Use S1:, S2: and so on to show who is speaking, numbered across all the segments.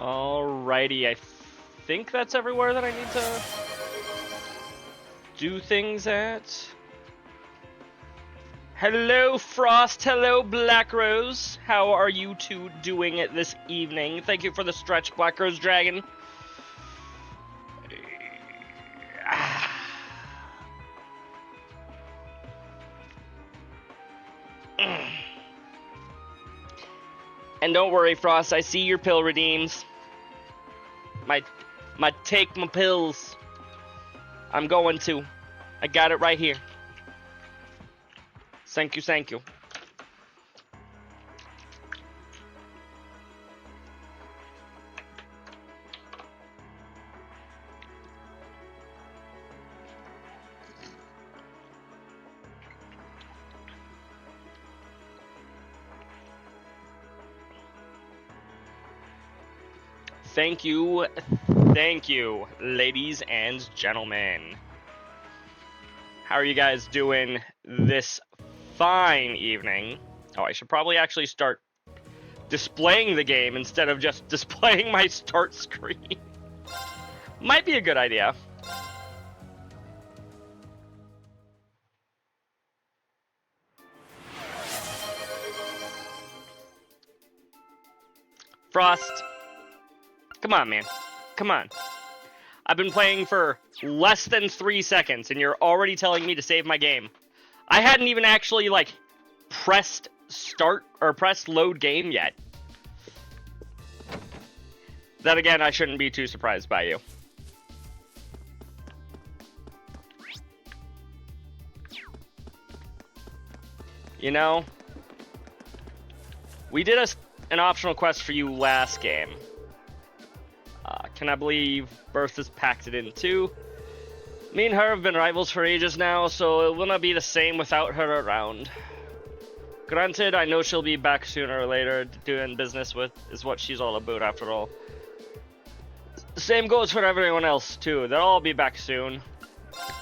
S1: Alrighty, I think that's everywhere that I need to do things at. Hello, Frost. Hello, Black Rose. How are you two doing it this evening? Thank you for the stretch, Black Rose Dragon. And don't worry, Frost, I see your pill redeems. My take my pills. I'm going to. I got it right here. Thank you, thank you. Thank you, ladies and gentlemen. How are you guys doing this fine evening? Oh, I should probably actually start displaying the game instead of just displaying my start screen. Might be a good idea. Frost. Come on, man. Come on. I've been playing for less than 3 seconds, and you're already telling me to save my game. I hadn't even actually, like, pressed start or pressed load game yet. Then again, I shouldn't be too surprised by you. You know, we did an optional quest for you last game. Can I believe Bertha's packed it in too? Me and her have been rivals for ages now, so it will not be the same without her around. Granted, I know she'll be back sooner or later. Doing business with is what she's all about, after all. The same goes for everyone else too. They'll all be back soon.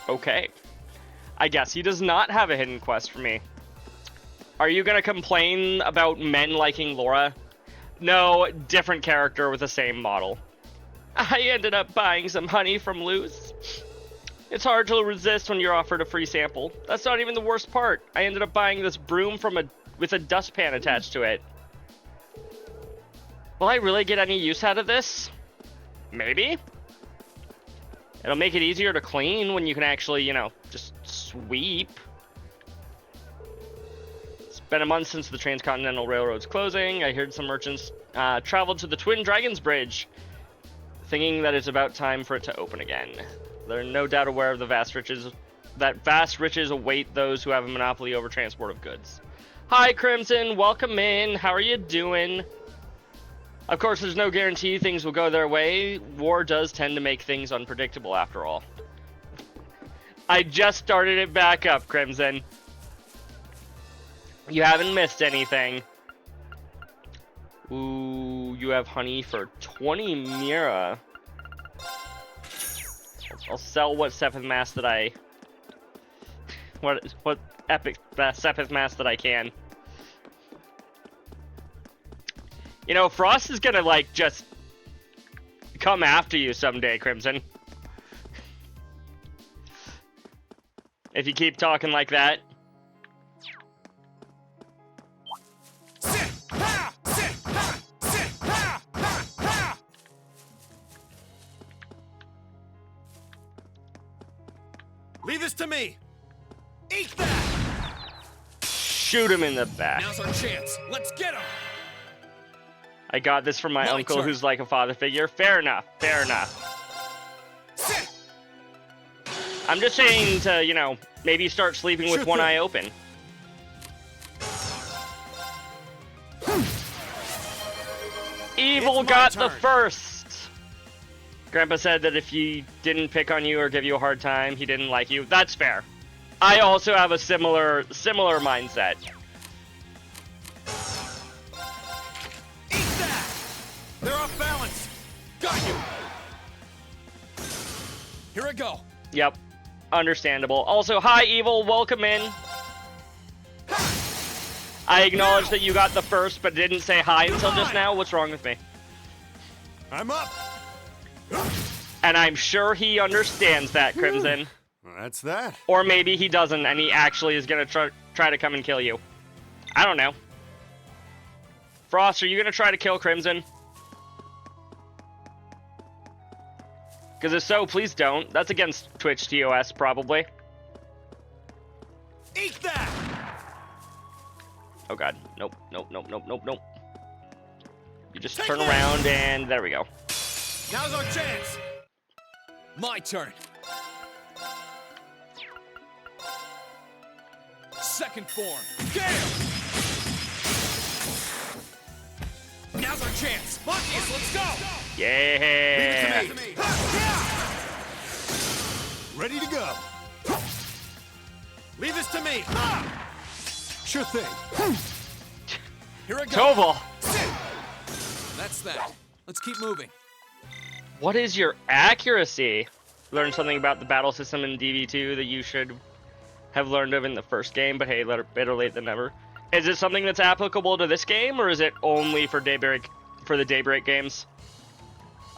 S1: Okay. I guess he does not have a hidden quest for me. Are you gonna complain about men liking Laura? No, different character with the same model. I ended up buying some honey from Luz. It's hard to resist when you're offered a free sample. That's not even the worst part. I ended up buying this broom with a dustpan attached to it. Will I really get any use out of this? Maybe. It'll make it easier to clean when you can actually, you know, just sweep. It's been a month since the Transcontinental Railroad's closing. I heard some merchants traveled to the Twin Dragons Bridge, thinking that it's about time for it to open again. They're no doubt aware of the vast riches await those who have a monopoly over transport of goods. Hi, Crimson. Welcome in. How are you doing? Of course, there's no guarantee things will go their way. War does tend to make things unpredictable, after all. I just started it back up, Crimson. You haven't missed anything. Ooh, you have honey for 20 Mira. I'll sell what Sepith Mass that I... What epic Sepith Mass that I can. You know, Frost is gonna, like, just come after you someday, Crimson. If you keep talking like that.
S2: Leave this to me. Eat that.
S1: Shoot him in the back.
S2: Now's our chance. Let's get him.
S1: I got this from my uncle, who's like a father figure. Fair enough. Fair enough.
S2: Sit.
S1: I'm just saying to, you know, maybe start sleeping with one eye open. Evil got the first. Grandpa said that if he didn't pick on you or give you a hard time, he didn't like you. That's fair. I also have a similar mindset.
S2: Eat that! They're off balance. Got you. Here I go.
S1: Yep. Understandable. Also, hi, Evil. Welcome in. I acknowledge that you got the first, but didn't say hi until just now. What's wrong with me?
S2: I'm up.
S1: And I'm sure he understands that, Crimson.
S2: Well, that's that.
S1: Or maybe he doesn't, and he actually is gonna try to come and kill you. I don't know. Frost, are you gonna try to kill Crimson? Because if so, please don't. That's against Twitch TOS, probably.
S2: Eat that!
S1: Oh god. Nope, nope, nope, nope, nope, nope. You just
S2: Take
S1: turn
S2: this!
S1: around and there we go.
S2: Now's our chance. My turn. Second form. Gale! Now's our chance. Marcus, let's go!
S1: Yeah!
S2: Leave it to me. Ready to go. Leave this to me. Sure thing. Here I go.
S1: Toval!
S2: That's that. Let's keep moving.
S1: What is your accuracy? Learned something about the battle system in DB2 that you should have learned of in the first game, but hey, better late than never. Is it something that's applicable to this game, or is it only for the Daybreak games?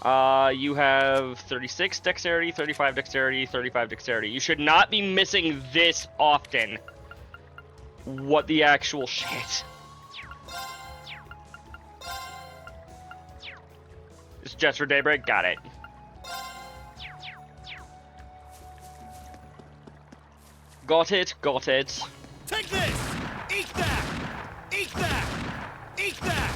S1: You have 36 dexterity, 35 dexterity, 35 dexterity. You should not be missing this often. What the actual shit? It's just for Daybreak? Got it. Got it, got it.
S2: Take this! Eat that! Eat that! Eat that!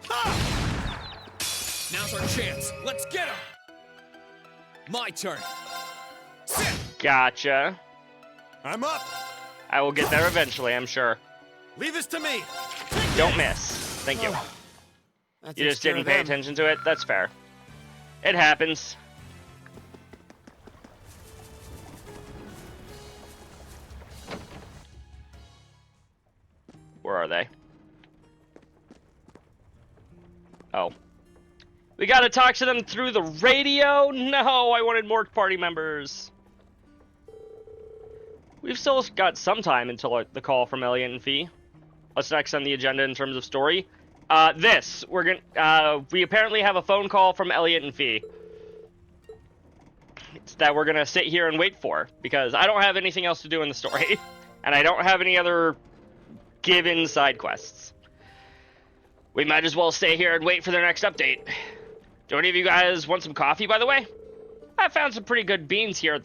S2: Ha! Now's our chance. Let's get him! My turn. Sit!
S1: Gotcha.
S2: I'm up.
S1: I will get there eventually, I'm sure.
S2: Leave this to me.
S1: Don't miss. Thank you.
S2: That
S1: You
S2: takes
S1: just
S2: care
S1: didn't
S2: of
S1: pay
S2: them.
S1: attention to it? That's fair. It happens. Where are they? Oh. We gotta talk to them through the radio? No, I wanted more party members. We've still got some time until the call from Elliot and Fee. What's next on the agenda in terms of story? We apparently have a phone call from Elliot and Fee. It's that we're gonna sit here and wait for, because I don't have anything else to do in the story. And I don't have any other given side quests. We might as well stay here and wait for their next update. Do any of you guys want some coffee, by the way? I found some pretty good beans here at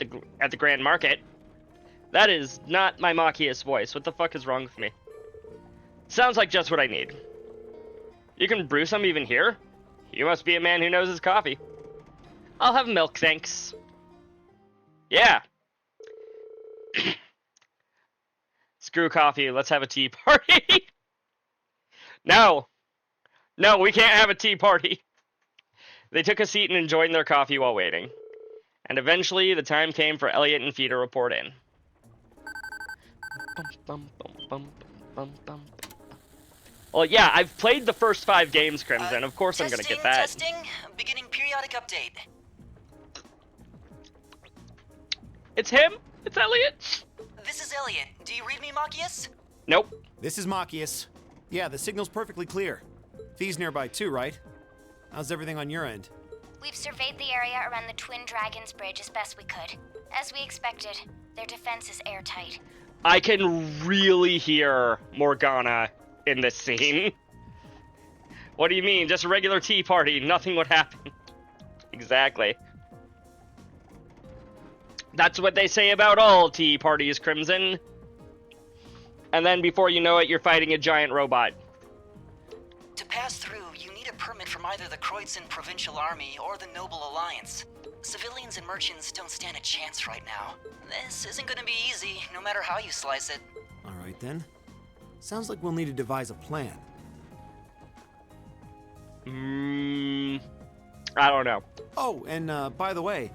S1: the Grand Market. That is not my Machias voice. What the fuck is wrong with me? Sounds like just what I need. You can brew some even here? You must be a man who knows his coffee. I'll have milk, thanks. Yeah. Screw coffee, let's have a tea party. No. No, we can't have a tea party. They took a seat and enjoyed their coffee while waiting. And eventually, the time came for Elliot and Fee to report in. Well, yeah, I've played the first 5 games, Crimson. Of course I'm gonna get that.
S3: Testing, beginning periodic update.
S1: It's him? It's Elliot?
S3: This is Elliot. Do you read me, Machias?
S1: Nope.
S4: This is Machias. Yeah, the signal's perfectly clear. Fee's nearby too, right? How's everything on your end?
S5: We've surveyed the area around the Twin Dragons Bridge as best we could. As we expected, their defense is airtight.
S1: I can really hear Morgana in this scene. What do you mean? Just a regular tea party. Nothing would happen. Exactly. That's what they say about all tea parties, Crimson. And then before you know it, you're fighting a giant robot.
S3: To pass through, you need a permit from either the Kreuzin Provincial Army or the Noble Alliance. Civilians and merchants don't stand a chance right now. This isn't gonna be easy, no matter how you slice it.
S4: All right then. Sounds like we'll need to devise a plan.
S1: I don't know.
S4: Oh, and by the way,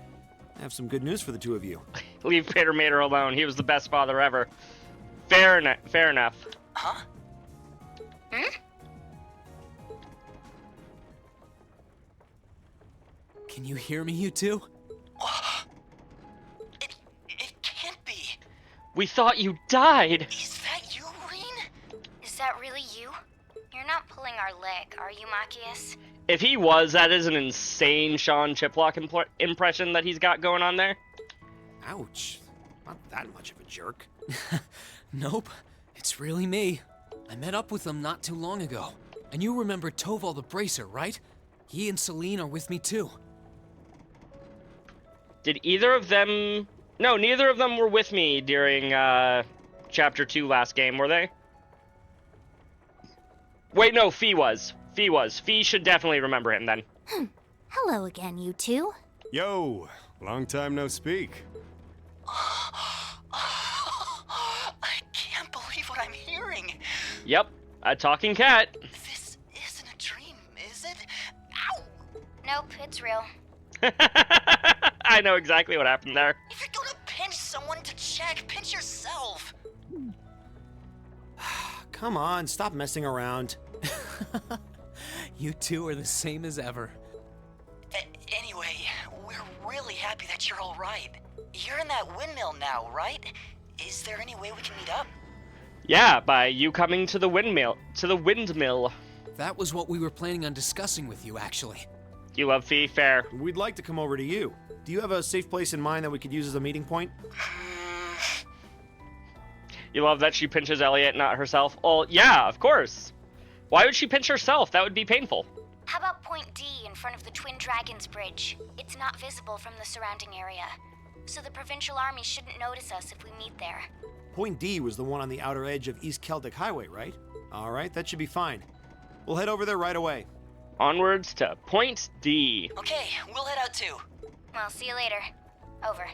S4: I have some good news for the two of you.
S1: Leave Peter Mater alone. He was the best father ever. Fair enough.
S3: Huh?
S2: Can you hear me, you two?
S3: It can't be.
S1: We thought you died!
S3: Is that you, Reen?
S5: Is that really you? You're not pulling our leg, are you, Machias?
S1: If he was, that is an insane Sean Chiplock impression that he's got going on there.
S4: Ouch. Not that much of a jerk.
S6: Nope, it's really me. I met up with them not too long ago. And you remember Toval the Bracer, right? He and Celine are with me too.
S1: Did either of them... No, neither of them were with me during Chapter 2 last game, were they? Wait, no, Fee was. Fee was. Fee should definitely remember him then.
S7: Hello again, you two.
S2: Yo, long time no speak.
S3: I can't believe what I'm hearing.
S1: Yep, a talking cat.
S3: This isn't a dream, is it? Ow!
S5: Nope, it's real.
S1: I know exactly what happened there.
S3: If you're gonna pinch someone to check, pinch yourself.
S4: Come on, stop messing around.
S6: You two are the same as ever.
S3: Anyway, we're really happy that you're all right. You're in that windmill now, right? Is there any way we can meet up?
S1: Yeah, by you coming to the windmill.
S6: That was what we were planning on discussing with you, actually.
S1: You love Fee, fair.
S4: We'd like to come over to you. Do you have a safe place in mind that we could use as a meeting point?
S1: You love that she pinches Elliot, not herself. Oh, yeah, of course. Why would she pinch herself? That would be painful.
S5: How about Point D in front of the Twin Dragons Bridge? It's not visible from the surrounding area, so the Provincial Army shouldn't notice us if we meet there.
S4: Point D was the one on the outer edge of East Celtic Highway, right? All right, that should be fine. We'll head over there right away.
S1: Onwards to Point D.
S3: Okay, we'll head out too.
S5: Well, see you later. Over.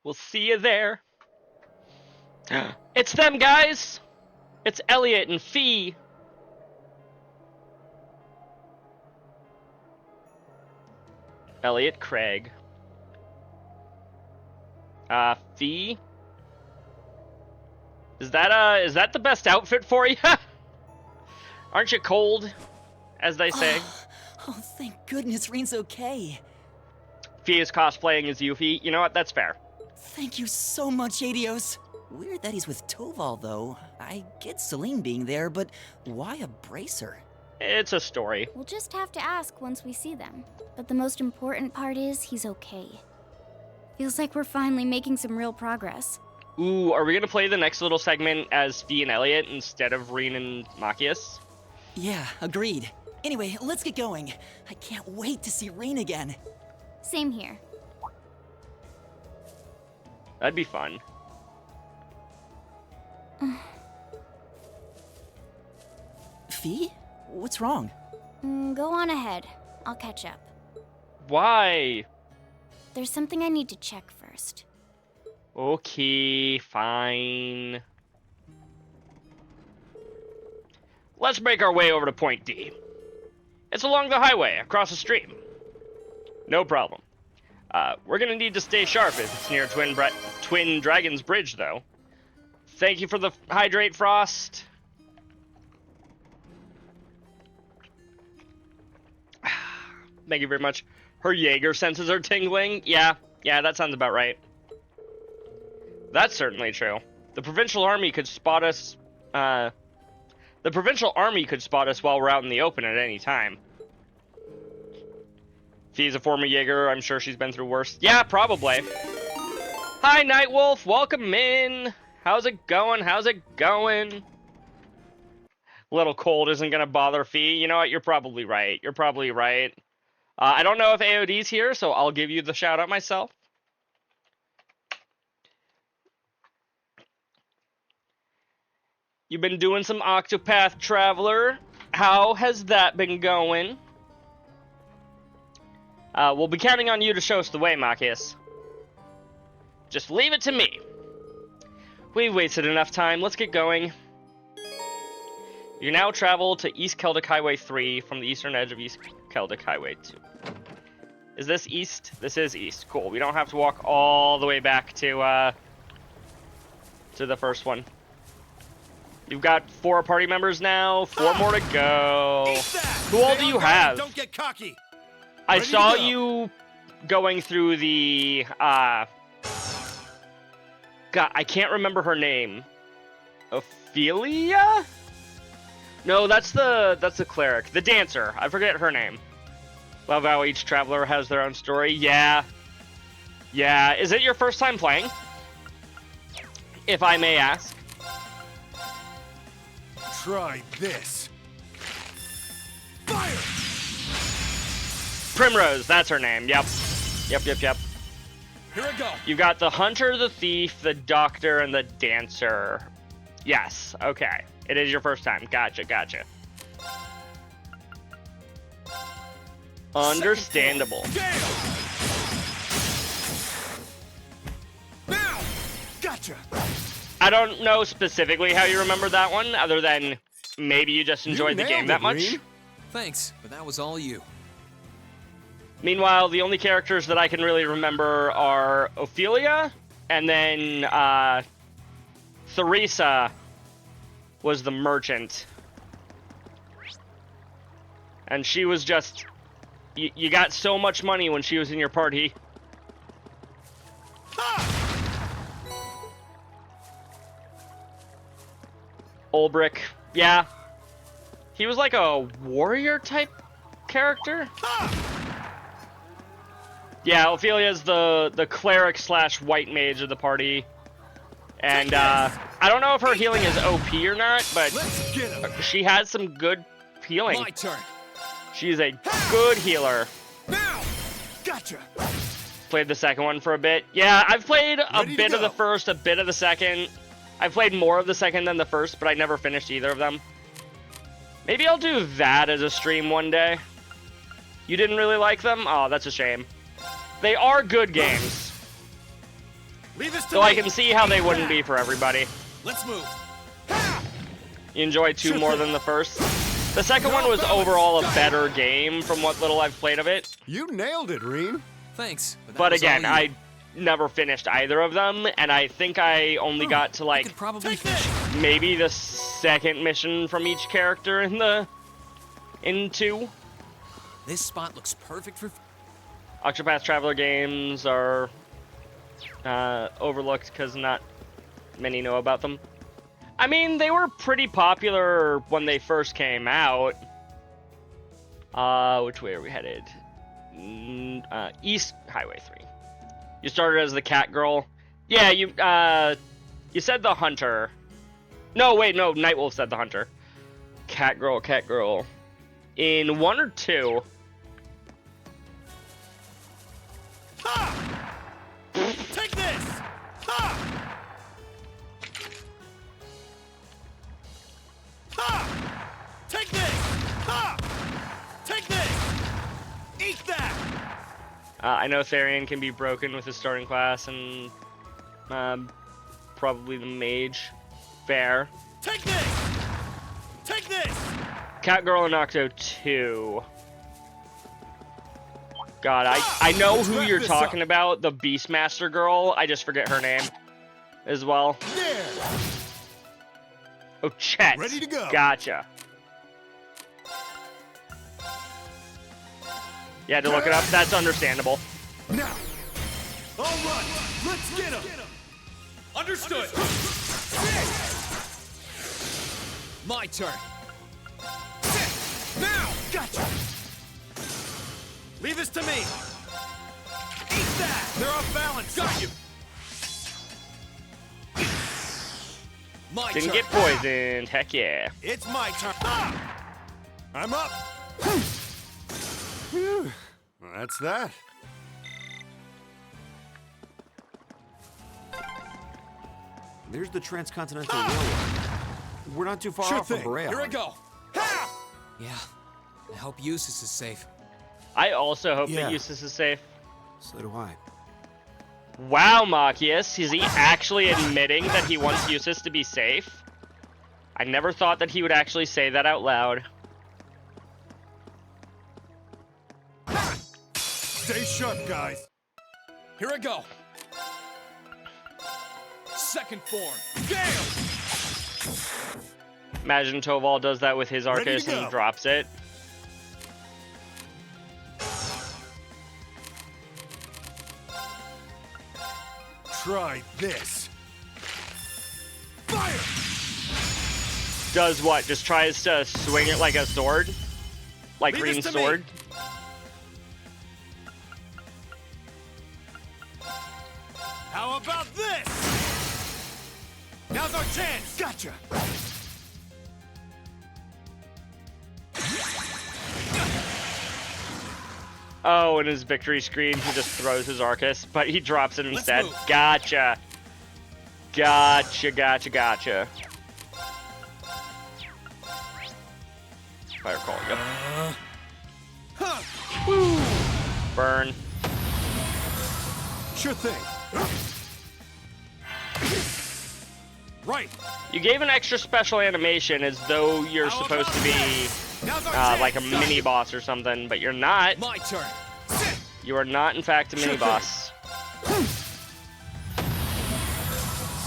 S1: We'll see you there. It's them, guys! It's Elliot and Fee. Elliot, Craig. Fee? Is that the best outfit for you? Aren't you cold, as they say?
S3: Oh, thank goodness Reen's okay.
S1: Fee is cosplaying as Yuffie. You know what? That's fair.
S3: Thank you so much, Adios. Weird that he's with Toval, though. I get Celine being there, but why a bracer?
S1: It's a story.
S7: We'll just have to ask once we see them. But the most important part is he's okay. Feels like we're finally making some real progress.
S1: Ooh, are we gonna play the next little segment as Fee and Elliot instead of Reen and Machias?
S3: Yeah, agreed. Anyway, let's get going. I can't wait to see Reen again.
S7: Same here.
S1: That'd be fun.
S3: Fee? What's wrong?
S7: Go on ahead. I'll catch up.
S1: Why?
S7: There's something I need to check first.
S1: Okay, fine. Let's make our way over to Point D. It's along the highway, across the stream. No problem. We're gonna need to stay sharp if it's near Twin Dragons Bridge, though. Thank you for the hydrate, Frost. Thank you very much. Her Jaeger senses are tingling. Yeah, that sounds about right. That's certainly true. The Provincial Army could spot us. The Provincial Army could spot us while we're out in the open at any time. She's a former Jaeger. I'm sure she's been through worse. Yeah, probably. Hi, Nightwolf. Welcome in. How's it going? How's it going? Little cold isn't gonna bother Fee. You know what? You're probably right. You're probably right. I don't know if AOD's here, so I'll give you the shout out myself. You've been doing some Octopath Traveler. How has that been going? We'll be counting on you to show us the way, Machias. Just leave it to me. We've wasted enough time. Let's get going. You now travel to East Celtic Highway 3 from the eastern edge of East Celtic Highway 2. Is this east? This is east. Cool. We don't have to walk all the way back to the first one. You've got 4 party members now. 4 more to go. Who all do you have?
S2: Don't get cocky.
S1: I saw you going through the God, I can't remember her name. Ophelia? No, that's the cleric. The dancer. I forget her name. Love how each traveler has their own story. Yeah. Yeah. Is it your first time playing? If I may ask.
S2: Try this. Fire!
S1: Primrose, that's her name. Yep. Yep.
S2: Here I go.
S1: You got the hunter, the thief, the doctor, and the dancer. Yes. Okay. It is your first time. Gotcha. Understandable.
S2: Now! Gotcha.
S1: I don't know specifically how you remember that one, other than maybe you just enjoyed the game that much.
S2: Reem.
S6: Thanks, but that was all you.
S1: Meanwhile, the only characters that I can really remember are Ophelia, and then Theresa was the merchant. And she was just... You got so much money when she was in your party. Ulbrich, yeah. He was like a warrior type character. Yeah, Ophelia's the cleric / white mage of the party. And I don't know if her healing is OP or not, but
S2: Let's get him.
S1: she has some good healing.
S6: My turn.
S1: She's a good healer.
S2: Now! Gotcha.
S1: Played the second one for a bit. Yeah, I've played a
S2: Ready to
S1: bit of the
S2: go.
S1: first, a bit of the second. I played more of the second than the first, but I never finished either of them. Maybe I'll do that as a stream one day. You didn't really like them? Oh, that's a shame. They are good games.
S2: Leave this to
S1: So
S2: me.
S1: I can see how they wouldn't be for everybody.
S2: Let's move.
S1: You enjoyed two more than the first. The second one was overall a better game from what little I've played of it.
S2: You nailed it, Reem.
S6: Thanks, but that
S1: But
S6: was all
S1: again,
S6: you.
S1: I never finished either of them, and I think I only got to
S6: I
S1: like
S6: could probably
S2: Take
S6: finish
S2: this.
S6: it.
S1: maybe the second mission from each character in two.
S6: This spot looks perfect for...
S1: Octopath Traveler games are overlooked because not many know about them. I mean, they were pretty popular when they first came out. Which way are we headed? East Highway 3. You started as the cat girl. Yeah, you said the hunter. No, wait, no, Nightwolf said the hunter. Cat girl. In 1 or 2.
S2: Ha! Take this. Ha! Ha! Take this. Ha! Take this. Eat that.
S1: I know Therian can be broken with his starting class and probably the mage. Fair.
S2: Take this. Take this.
S1: Catgirl in Octo 2. God, I know who you're talking about. The Beastmaster girl. I just forget her name as well.
S2: There.
S1: Oh, Chet.
S2: Ready to go.
S1: Gotcha. You had to look it up. That's understandable.
S2: Now. All right. Let's get him.
S6: Understood. My turn.
S2: Now. Gotcha. Leave this to me. Eat that. They're off balance.
S6: Got you. My
S1: Didn't
S6: turn.
S1: get poisoned. Heck yeah.
S2: It's my turn. Ah! I'm up. Phew. Well, that's that.
S4: There's the Transcontinental Railroad. We're not too far
S2: Sure
S4: off from
S2: thing.
S4: Berea.
S2: Here I go. Ha!
S6: Yeah. I hope Eustace is safe.
S1: I also hope
S4: Yeah.
S1: that Eustace is safe.
S4: So do I.
S1: Wow, Machias. Is he actually admitting that he wants Eustace to be safe? I never thought that he would actually say that out loud.
S2: Stay sharp, guys.
S6: Here I go. Second form.
S2: Gale!
S1: Imagine Toval does that with his
S2: Ready to
S1: Arcus and
S2: go.
S1: drops it.
S2: Try this.
S1: does what? Just tries to swing it like a sword? Like
S2: Leave
S1: green
S2: this to me.
S1: sword?
S2: How about this? Now's our chance. Gotcha.
S1: Oh, in his victory screen, he just throws his Arcus, but he drops it instead.
S2: move.
S1: Gotcha. Gotcha, gotcha, gotcha. Fire call, yep. Burn.
S2: Sure thing. Right.
S1: You gave an extra special animation as though you're
S2: How
S1: supposed to
S2: about
S1: be
S2: this? Now's our chance.
S1: like a mini boss or something, but you're not.
S6: My turn.
S2: Sit.
S1: You are not, in fact, a mini boss.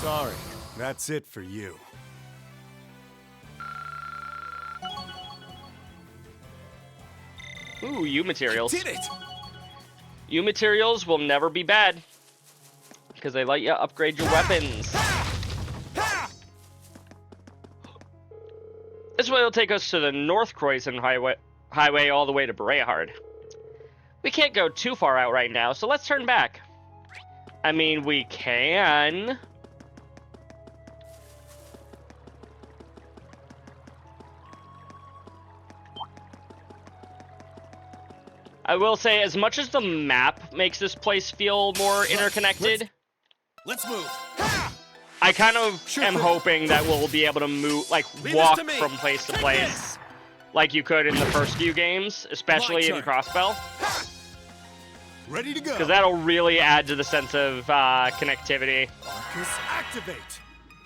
S2: Sorry. That's it for you.
S1: Ooh, U materials.
S2: Did it.
S1: U materials will never be bad because they let you upgrade your weapons. This way will take us to the North Croissant highway all the way to Brehard. We can't go too far out right now, so let's turn back. I mean, we can. I will say, as much as the map makes this place feel more interconnected,
S2: Let's move.
S1: I kind of
S2: Sure
S1: am
S2: thing.
S1: hoping that we'll be able to move, like,
S2: Leave this
S1: walk
S2: to me.
S1: from place to
S2: Take
S1: place,
S2: this.
S1: like you could in the first few games, especially in
S6: turn.
S1: Crossbell,
S2: Ready to go.
S1: because that'll really add to the sense of connectivity
S2: Arcus activate.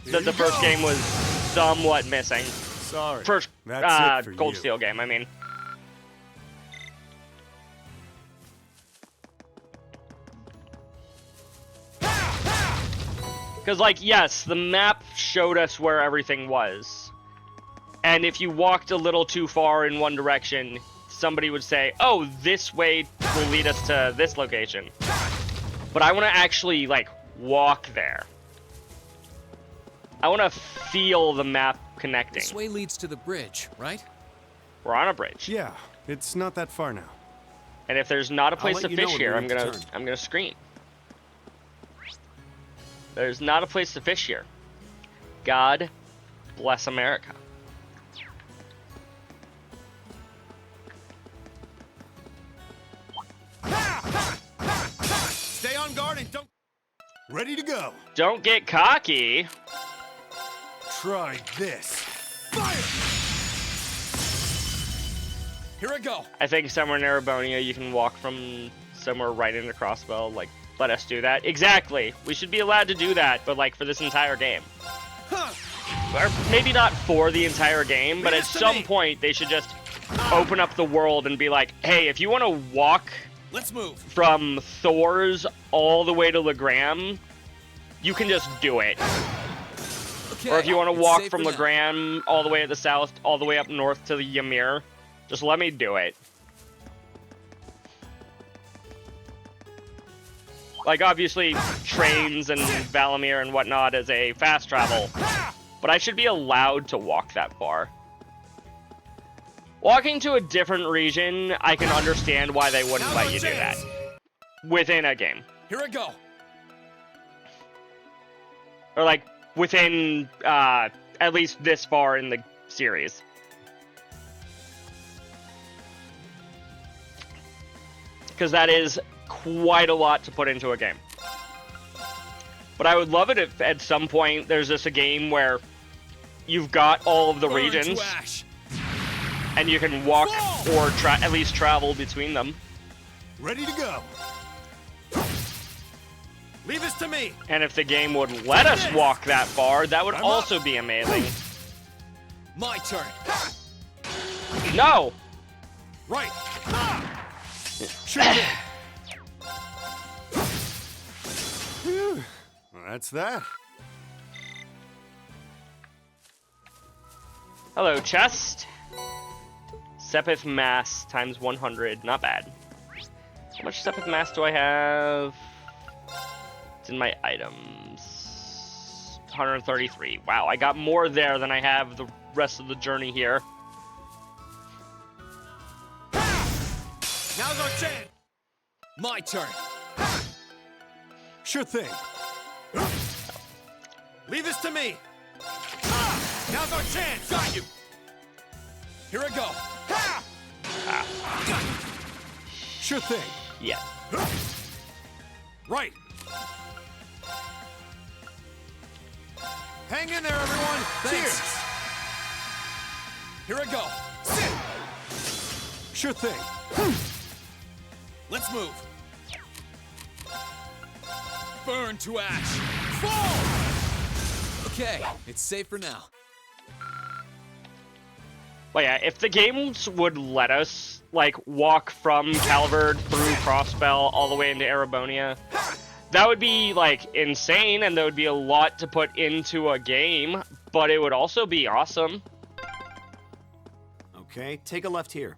S2: Here
S1: that the
S2: you
S1: first
S2: go.
S1: game was somewhat missing.
S2: Sorry.
S1: First
S2: That's it for
S1: Gold
S2: you.
S1: Steel game, I mean. Because, like, yes, the map showed us where everything was. And if you walked a little too far in one direction, somebody would say, oh, this way will lead us to this location. But I want to actually, like, walk there. I want to feel the map connecting.
S6: This way leads to the bridge, right?
S1: We're on a bridge.
S2: Yeah, it's not that far now.
S1: And if there's not a place
S2: let
S1: to
S2: you know
S1: fish
S2: when
S1: here,
S2: we
S1: I'm
S2: need to
S1: gonna
S2: turn.
S1: scream. There's not a place to fish here. God bless America.
S2: Stay on guard and don't. Ready to go.
S1: Don't get cocky.
S2: Try this. Fire!
S6: Here I go.
S1: I think somewhere in Erebonia you can walk from somewhere right into Crossbell. Like, let us do that. Exactly. We should be allowed to do that, but like for this entire game. Or maybe not for the entire game, but
S2: Leave
S1: at
S2: this to
S1: some
S2: me.
S1: point they should just open up the world and be like, hey, if you want to walk
S6: Let's move.
S1: from Thor's all the way to Legram, you can just do it.
S6: Okay.
S1: Or if you want to
S6: it's
S1: walk
S6: safe
S1: from
S6: for now.
S1: Legram all the way at the south, all the way up north to the Ymir, just let me do it. Like, obviously, trains and Valamir and whatnot is a fast travel, but I should be allowed to walk that far. Walking to a different region, I can understand why they wouldn't
S2: Now's
S1: let
S2: our
S1: you do that
S2: chance.
S1: within a game.
S6: Here I go.
S1: Or, like, within, at least this far in the series. Because that is quite a lot to put into a game. But I would love it if at some point there's just a game where you've got all of the
S6: Burn to
S1: regions
S6: ash.
S1: and you can walk or at least travel between them.
S2: Ready to go. Leave this to me.
S1: And if the game would let us walk that far, that would
S2: I'm
S1: also
S2: up.
S1: be amazing.
S6: My turn.
S1: No!
S2: Right. Sure thing. Phew. Well, that's that.
S1: Hello, chest. Sepith mass times 100. Not bad. How much Sepith mass do I have? It's in my items. 133. Wow, I got more there than I have the rest of the journey here.
S2: Now's our chance.
S6: My turn.
S2: Sure thing.
S4: Leave this to me.
S2: Now's our chance.
S6: Got you. Here I go.
S2: Sure thing.
S1: Yeah.
S2: Right.
S4: Hang in there, everyone.
S6: Thanks.
S4: Cheers.
S6: Here I go.
S2: Sure thing.
S6: Let's move. Burn to ash. Fall! Okay, it's safe for now.
S1: Well, yeah, if the games would let us, like, walk from Calvard through Crossbell all the way into Erebonia, that would be, like, insane, and there would be a lot to put into a game, but it would also be awesome.
S4: Okay, take a left here.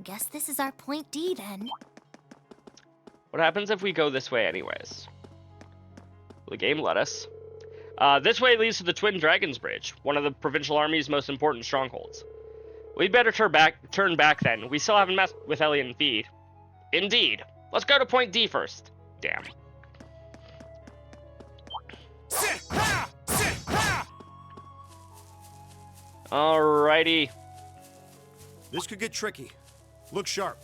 S7: Guess this is our point D then.
S1: What happens if we go this way anyways? Will the game let us? This way leads to the Twin Dragons Bridge, one of the Provincial Army's most important strongholds. We'd better turn back then. We still haven't messed with Elliot and Feed. Indeed. Let's go to point D first. Damn. Alrighty.
S4: This could get tricky. Look sharp.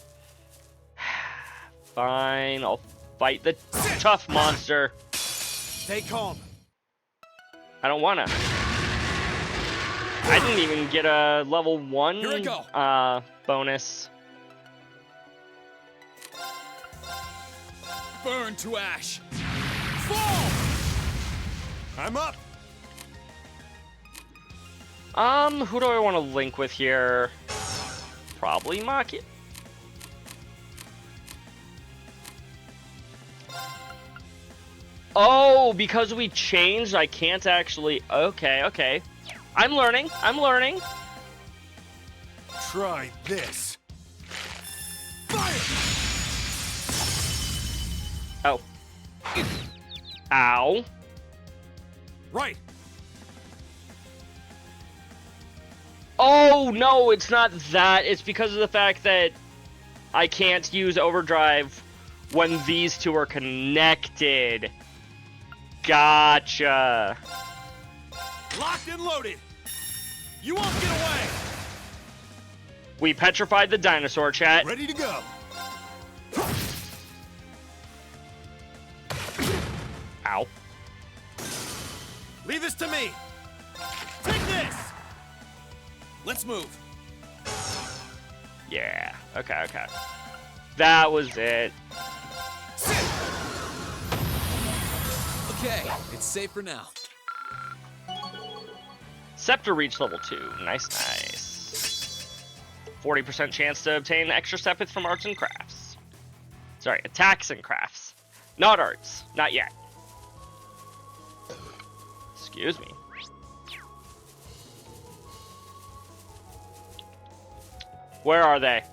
S1: Fine, I'll fight the tough monster.
S4: Stay calm.
S1: I don't wanna. I didn't even get a level 1
S6: Here I go.
S1: Bonus.
S6: Burn to ash. Fall!
S2: I'm up.
S1: Who do I want to link with here? Probably Maki. Oh, because we changed, I can't actually... Okay. I'm learning.
S2: Try this.
S1: Oh. Ow.
S2: Right.
S1: Oh, no, it's not that. It's because of the fact that I can't use overdrive when these two are connected. Gotcha.
S2: Locked and loaded. You won't get away.
S1: We petrified the dinosaur, chat.
S2: Ready to go.
S1: Ow.
S4: Leave this to me.
S2: Take this.
S6: Let's move.
S1: Yeah. Okay. That was it.
S6: Okay, it's safe for now.
S1: Scepter reached level 2. Nice. 40% chance to obtain extra Sepith from arts and crafts. Sorry, attacks and crafts. Not arts. Not yet. Excuse me. Where are they?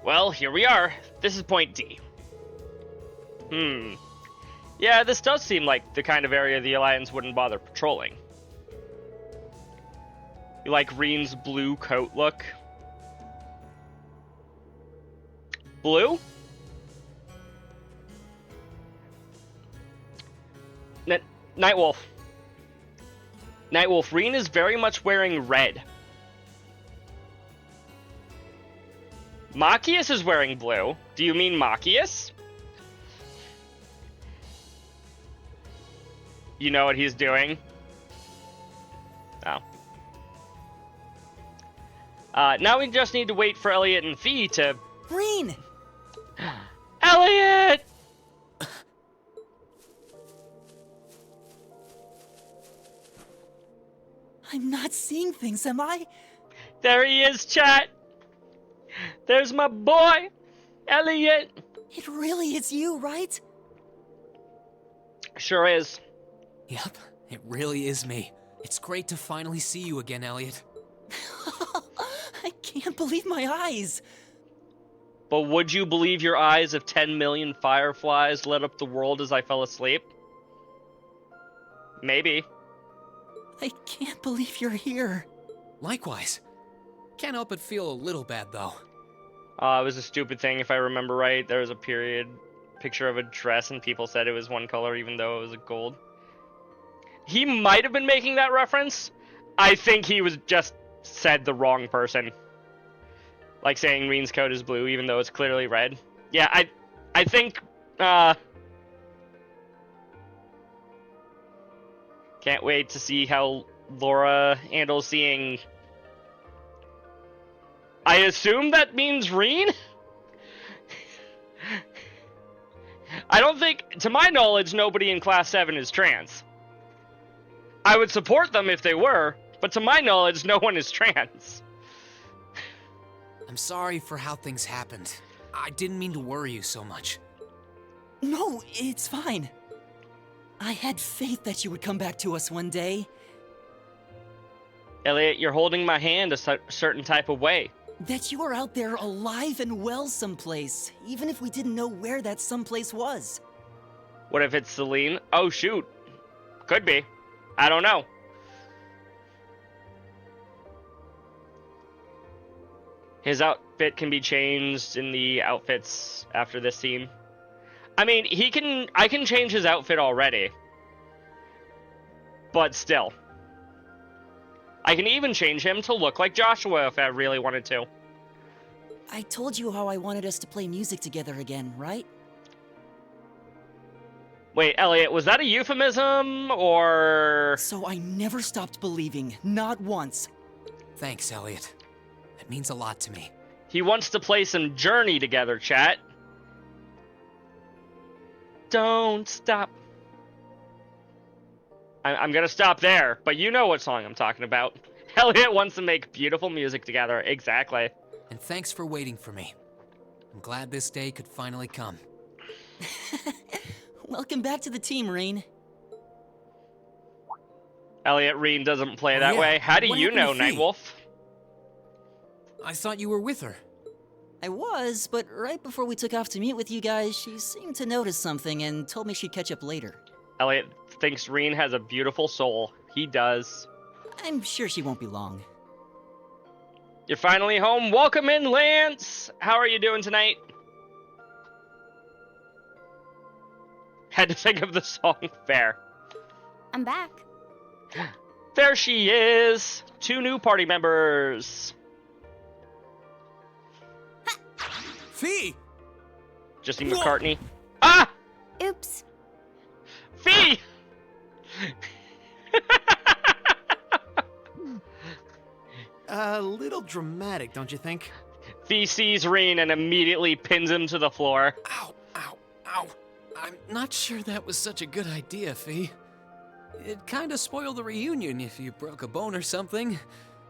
S1: Well, here we are. This is point D. Yeah, this does seem like the kind of area the Alliance wouldn't bother patrolling. You like Reen's blue coat look? Blue? Nightwolf. Nightwolf, Reen is very much wearing red. Machias is wearing blue. Do you mean Machias? You know what he's doing? Oh. Now we just need to wait for Elliot and Fee to...
S3: Reen!
S1: Elliot!
S3: I'm not seeing things, am I?
S1: There he is, chat! There's my boy, Elliot!
S3: It really is you, right?
S1: Sure is.
S6: Yep, it really is me. It's great to finally see you again, Elliot.
S3: I can't believe my eyes.
S1: But would you believe your eyes if 10 million fireflies lit up the world as I fell asleep? Maybe.
S3: I can't believe you're here.
S6: Likewise. Can't help but feel a little bad, though.
S1: It was a stupid thing, if I remember right. There was a period picture of a dress, and people said it was one color, even though it was a gold. He might have been making that reference. I think he was just said the wrong person. Like saying Reen's coat is blue, even though it's clearly red. Yeah, I think, can't wait to see how Laura handles seeing... I assume that means Reen? I don't think, to my knowledge, nobody in Class 7 is trans. I would support them if they were, but to my knowledge, no one is trans.
S6: I'm sorry for how things happened. I didn't mean to worry you so much.
S3: No, it's fine. I had faith that you would come back to us one day.
S1: Elliot, you're holding my hand a certain type of way.
S3: That you are out there alive and well someplace, even if we didn't know where that someplace was.
S1: What if it's Celine? Oh, shoot. Could be. I don't know. His outfit can be changed in the outfits after this scene. I mean, I can change his outfit already. But still. I can even change him to look like Joshua if I really wanted to.
S3: I told you how I wanted us to play music together again, right?
S1: Wait, Elliot, was that a euphemism, or...
S3: So I never stopped believing, not once.
S6: Thanks, Elliot. That means a lot to me.
S1: He wants to play some Journey together, chat. Don't stop. I'm gonna stop there, but you know what song I'm talking about. Elliot wants to make beautiful music together, exactly.
S6: And thanks for waiting for me. I'm glad this day could finally come.
S3: Welcome back to the team, Reen.
S1: Elliot, Reen doesn't play that
S6: yeah.
S1: way. How do
S6: What
S1: you
S6: happened
S1: know,
S6: to Fee?
S1: Nightwolf?
S6: I thought you were with her.
S3: I was, but right before we took off to meet with you guys, she seemed to notice something and told me she'd catch up later.
S1: Elliot thinks Reen has a beautiful soul. He does.
S3: I'm sure she won't be long.
S1: You're finally home. Welcome in, Lance. How are you doing tonight? Had to think of the song. Fair.
S7: I'm back.
S1: There she is. 2 new party members.
S6: Fee!
S1: Justine McCartney. Ah!
S7: Oops.
S1: Fee!
S4: A little dramatic, don't you think?
S1: Fee sees Reen and immediately pins him to the floor.
S6: Ow, ow, ow. I'm not sure that was such a good idea, Fee. It'd kinda spoil the reunion if you broke a bone or something.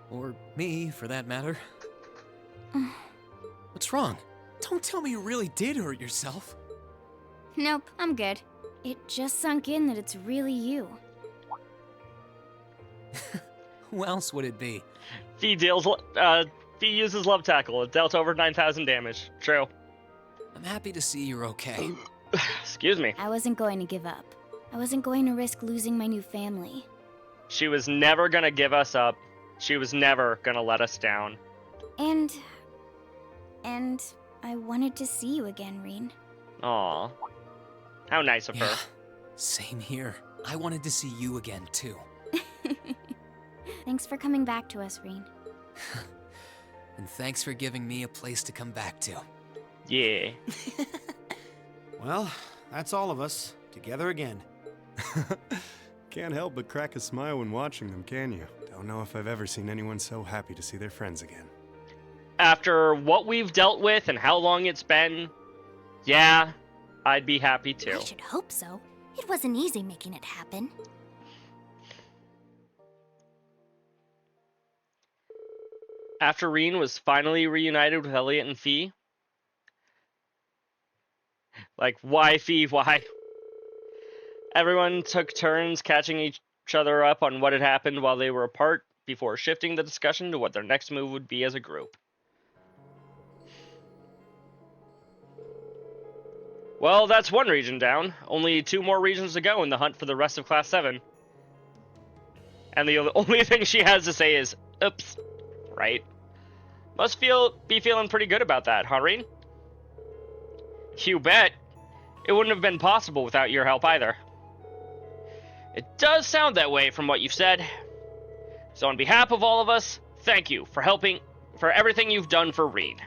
S6: Or me, for that matter. What's wrong? Don't tell me you really did hurt yourself.
S7: Nope, I'm good. It just sunk in that it's really you.
S6: Who else would it be?
S1: Fee uses Love Tackle. It dealt over 9,000 damage. True.
S6: I'm happy to see you're okay.
S1: Excuse me.
S7: I wasn't going to give up. I wasn't going to risk losing my new family.
S1: She was never gonna give us up. She was never gonna let us down.
S7: And I wanted to see you again, Reen.
S1: Aw. How nice of
S6: Yeah,
S1: her.
S6: same here. I wanted to see you again, too.
S7: Thanks for coming back to us, Reen.
S6: And thanks for giving me a place to come back to.
S1: Yeah.
S4: Well, that's all of us, together again.
S2: Can't help but crack a smile when watching them, can you? Don't know if I've ever seen anyone so happy to see their friends again.
S1: After what we've dealt with and how long it's been, yeah, I'd be happy too.
S5: I should hope so. It wasn't easy making it happen.
S1: After Reen was finally reunited with Elliot and Fee. Like, why Fee, why? Everyone took turns catching each other up on what had happened while they were apart before shifting the discussion to what their next move would be as a group. Well, that's one region down. Only 2 more regions to go in the hunt for the rest of Class 7. And the only thing she has to say is, oops, right? Must be feeling pretty good about that, huh, Rean? You bet. It wouldn't have been possible without your help either. It does sound that way from what you've said. So on behalf of all of us, thank you for everything you've done for Rean.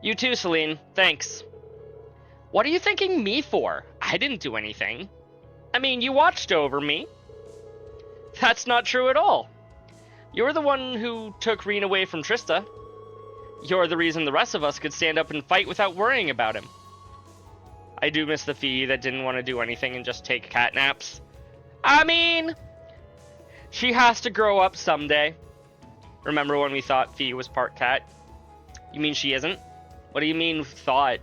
S1: You too, Celine. Thanks. What are you thanking me for? I didn't do anything. I mean, you watched over me. That's not true at all. You're the one who took Rean away from Trista. You're the reason the rest of us could stand up and fight without worrying about him. I do miss the Fee that didn't want to do anything and just take cat naps. I mean, she has to grow up someday. Remember when we thought Fee was part cat? You mean she isn't? What do you mean, thought?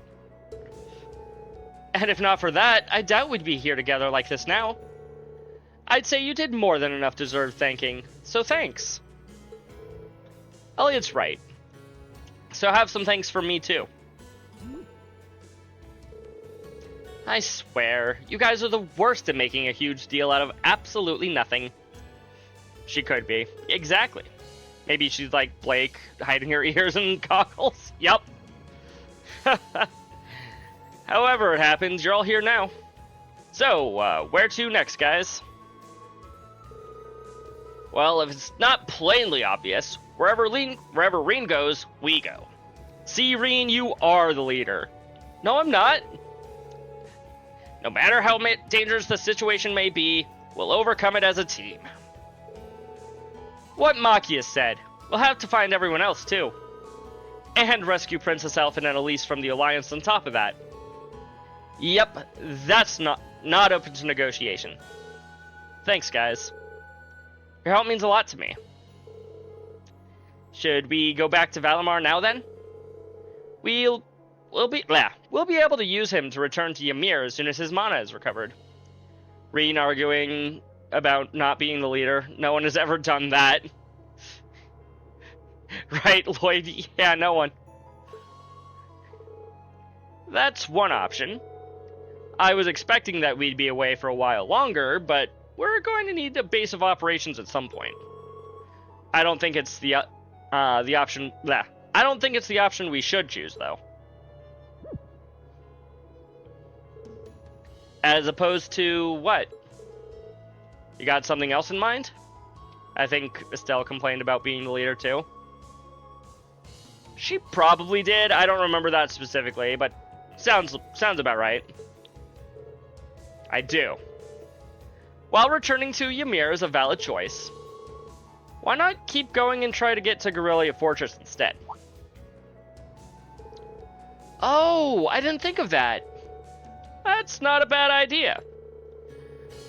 S1: And if not for that, I doubt we'd be here together like this now. I'd say you did more than enough to deserve thanking, so thanks. Elliot's right. So have some thanks from me too. I swear, you guys are the worst at making a huge deal out of absolutely nothing. She could be. Exactly. Maybe she's like Blake, hiding her ears and goggles. Yup. However it happens, you're all here now. So, where to next, guys? Well, if it's not plainly obvious, wherever Rean goes, we go. See, Rean, you are the leader. No, I'm not. No matter how dangerous the situation may be, we'll overcome it as a team. What Makia said. We'll have to find everyone else, too. And rescue Princess Elfin and Elise from the Alliance on top of that. Yep, that's not open to negotiation. Thanks, guys. Your help means a lot to me. Should we go back to Valimar now, then? We'll be able to use him to return to Ymir as soon as his mana is recovered. Rean arguing about not being the leader. No one has ever done that. Right, Lloyd? Yeah, no one. That's one option. I was expecting that we'd be away for a while longer, but we're going to need a base of operations at some point. I don't think it's the option. I don't think it's the option we should choose, though. As opposed to what? You got something else in mind? I think Estelle complained about being the leader too. She probably did. I don't remember that specifically, but sounds about right. I do. While returning to Ymir is a valid choice, why not keep going and try to get to Guerrilla Fortress instead? Oh, I didn't think of that. That's not a bad idea.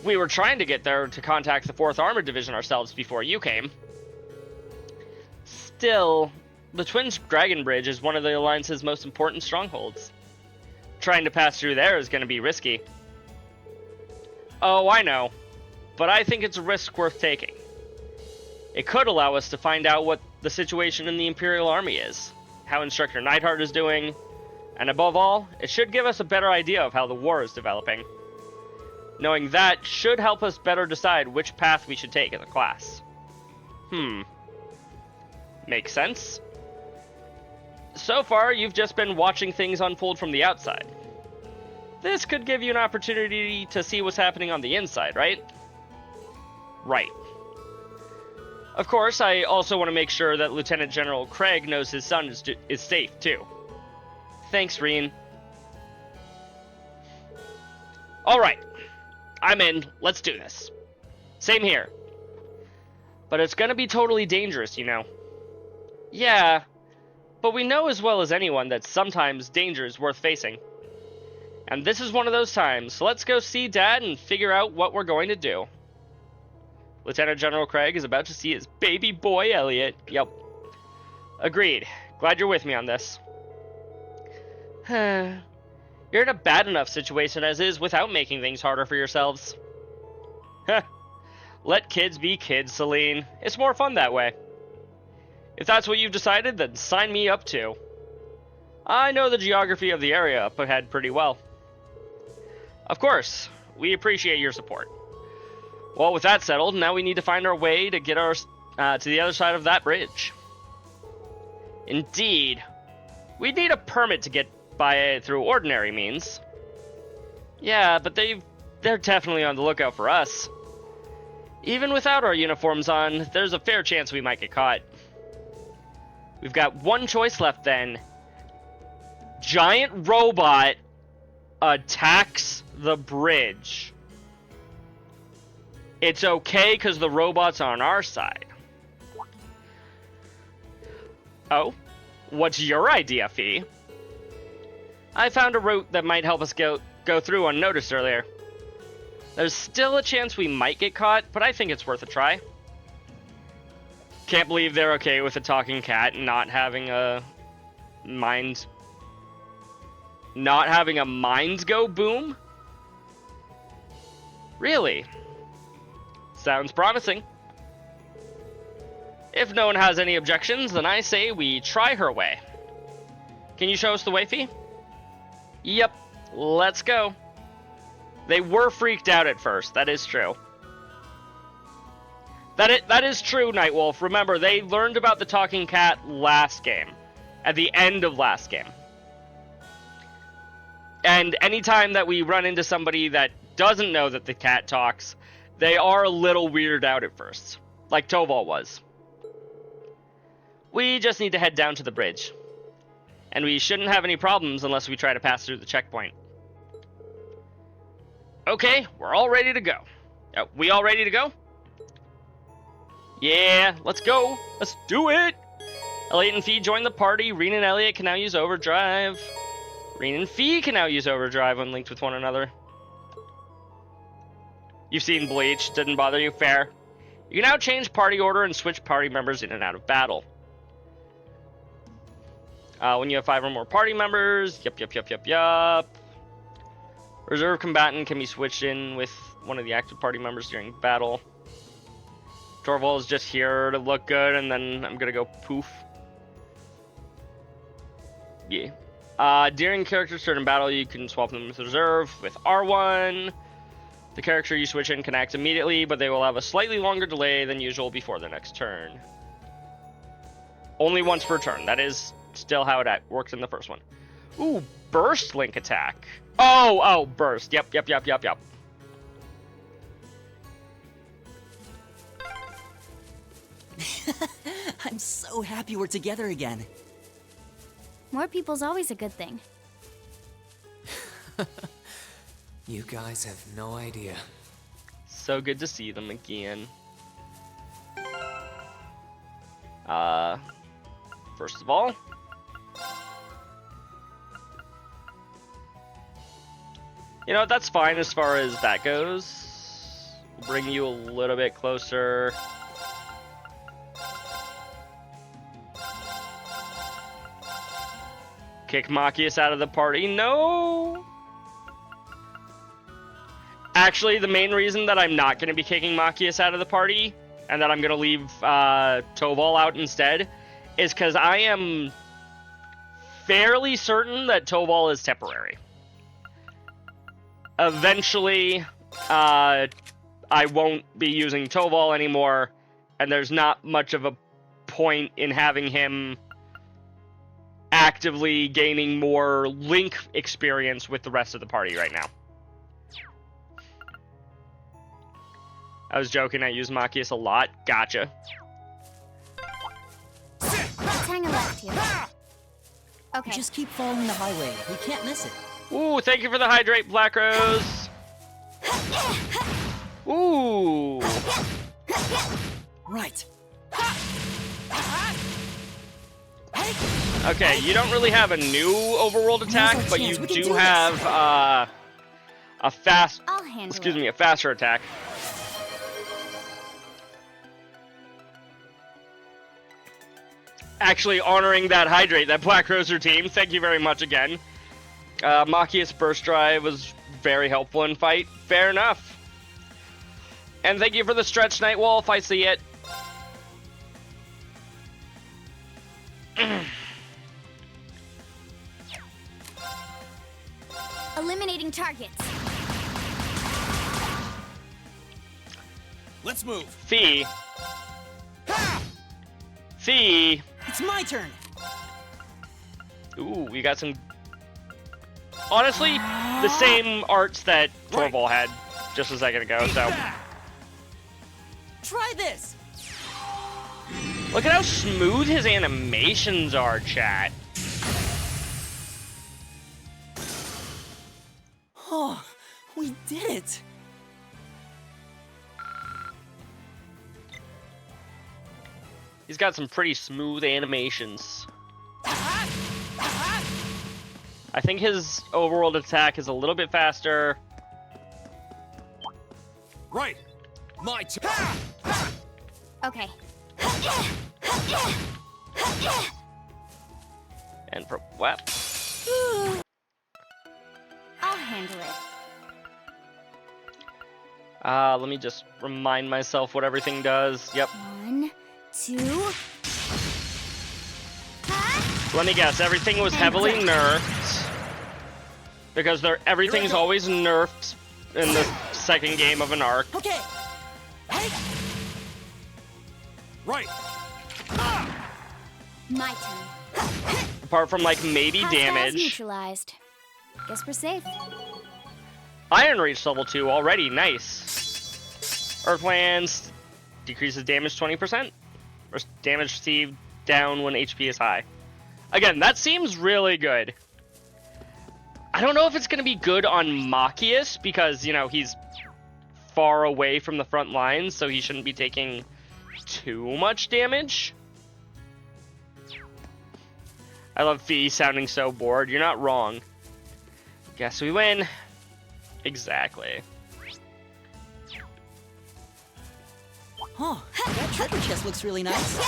S1: We were trying to get there to contact the 4th Armored Division ourselves before you came. Still, the Twin Dragon Bridge is one of the Alliance's most important strongholds. Trying to pass through there is going to be risky. Oh, I know. But I think it's a risk worth taking. It could allow us to find out what the situation in the Imperial Army is, how Instructor Neidhart is doing, and above all, it should give us a better idea of how the war is developing. Knowing that should help us better decide which path we should take in the class. Makes sense. So far, you've just been watching things unfold from the outside. This could give you an opportunity to see what's happening on the inside, right? Right. Of course, I also want to make sure that Lieutenant General Craig knows his son is safe, too. Thanks, Rean. Alright. I'm in. Let's do this. Same here. But it's gonna be totally dangerous, you know. Yeah, but we know as well as anyone that sometimes danger is worth facing. And this is one of those times, so let's go see Dad and figure out what we're going to do. Lieutenant General Craig is about to see his baby boy, Elliot. Yep. Agreed. Glad you're with me on this. You're in a bad enough situation as is without making things harder for yourselves. Let kids be kids, Celine. It's more fun that way. If that's what you've decided, then sign me up too. I know the geography of the area up ahead pretty well. Of course, we appreciate your support. Well, with that settled, now we need to find our way to get our to the other side of that bridge. Indeed. We'd need a permit to get by it through ordinary means. Yeah, but they're definitely on the lookout for us. Even without our uniforms on, there's a fair chance we might get caught. We've got one choice left then. Giant robot attacks the bridge. It's okay because the robot's on our side. Oh? What's your idea, Fee? I found a route that might help us go through unnoticed earlier. There's still a chance we might get caught, but I think it's worth a try. Can't believe they're okay with a talking cat and not having a mind go boom? Really? Sounds promising. If no one has any objections, then I say we try her way. Can you show us the way, Fee? Yep, let's go. They were freaked out at first, that is true. That is true, Nightwolf. Remember, they learned about the talking cat last game. At the end of last game. And anytime that we run into somebody that doesn't know that the cat talks, they are a little weirded out at first. Like Toval was. We just need to head down to the bridge. And we shouldn't have any problems unless we try to pass through the checkpoint. Okay, we're all ready to go. We all ready to go? Yeah, let's go. Let's do it. Elliot and Fee join the party. Reen and Elliot can now use overdrive. Reen and Fee can now use overdrive when linked with one another. You've seen Bleach. Didn't bother you? Fair. You can now change party order and switch party members in and out of battle. When you have 5 or more party members. Yup. Reserve combatant can be switched in with one of the active party members during battle. Torval is just here to look good, and then I'm gonna go poof. Yeah. During character's turn in battle, you can swap them with reserve with R1. The character you switch in can act immediately, but they will have a slightly longer delay than usual before their next turn. Only once per turn. That is still how it worked in the first one. Ooh, burst link attack. Oh, burst. Yep.
S3: I'm so happy we're together again.
S7: More people's always a good thing.
S6: You guys have no idea.
S1: So good to see them again. First of all, you know, that's fine as far as that goes. We'll bring you a little bit closer. Kick Machias out of the party. No! Actually, the main reason that I'm not going to be kicking Machias out of the party, and that I'm going to leave Toval out instead, is because I am fairly certain that Toval is temporary. Eventually, I won't be using Toval anymore, and there's not much of a point in having him actively gaining more Link experience with the rest of the party right now. I was joking, I use Machias a lot. Gotcha.
S7: Let's hang a left here. Okay.
S3: Just keep following the highway. We can't miss it.
S1: Ooh, thank you for the hydrate, Black Rose. Ooh.
S3: Right.
S1: Okay, you don't really have a new overworld attack, but you do have a faster attack. Actually honoring that hydrate, that Black Roser team. Thank you very much again. Machias Burst Drive was very helpful in fight. Fair enough. And thank you for the stretch, Nightwolf. I see it.
S7: Eliminating targets.
S4: Let's move.
S1: Fee. Fee.
S3: It's my turn.
S1: Ooh, we got some... Honestly, the same arts that Torval had just a second ago, so...
S3: Try this.
S1: Look at how smooth his animations are, chat.
S3: Oh, we did it.
S1: He's got some pretty smooth animations. I think his overworld attack is a little bit faster.
S4: Right. My turn.
S7: Okay.
S1: And for what?
S7: I'll handle it.
S1: Let me just remind myself what everything does. Yep.
S7: 1, 2.
S1: Let me guess. Everything was heavily nerfed. Because everything's always nerfed in the second game of an arc.
S3: Okay.
S4: Right.
S7: My turn.
S1: Apart from, like, maybe
S7: Hostiles
S1: damage.
S7: neutralized. Guess we're safe.
S1: Iron reached level 2 already. Nice. Earthlands decreases damage 20%. Or damage received down when HP is high. Again, that seems really good. I don't know if it's going to be good on Machias because, you know, he's far away from the front lines, so he shouldn't be taking too much damage. I love Fee sounding so bored. You're not wrong. Guess we win. Exactly.
S3: Oh, that treasure chest looks really nice.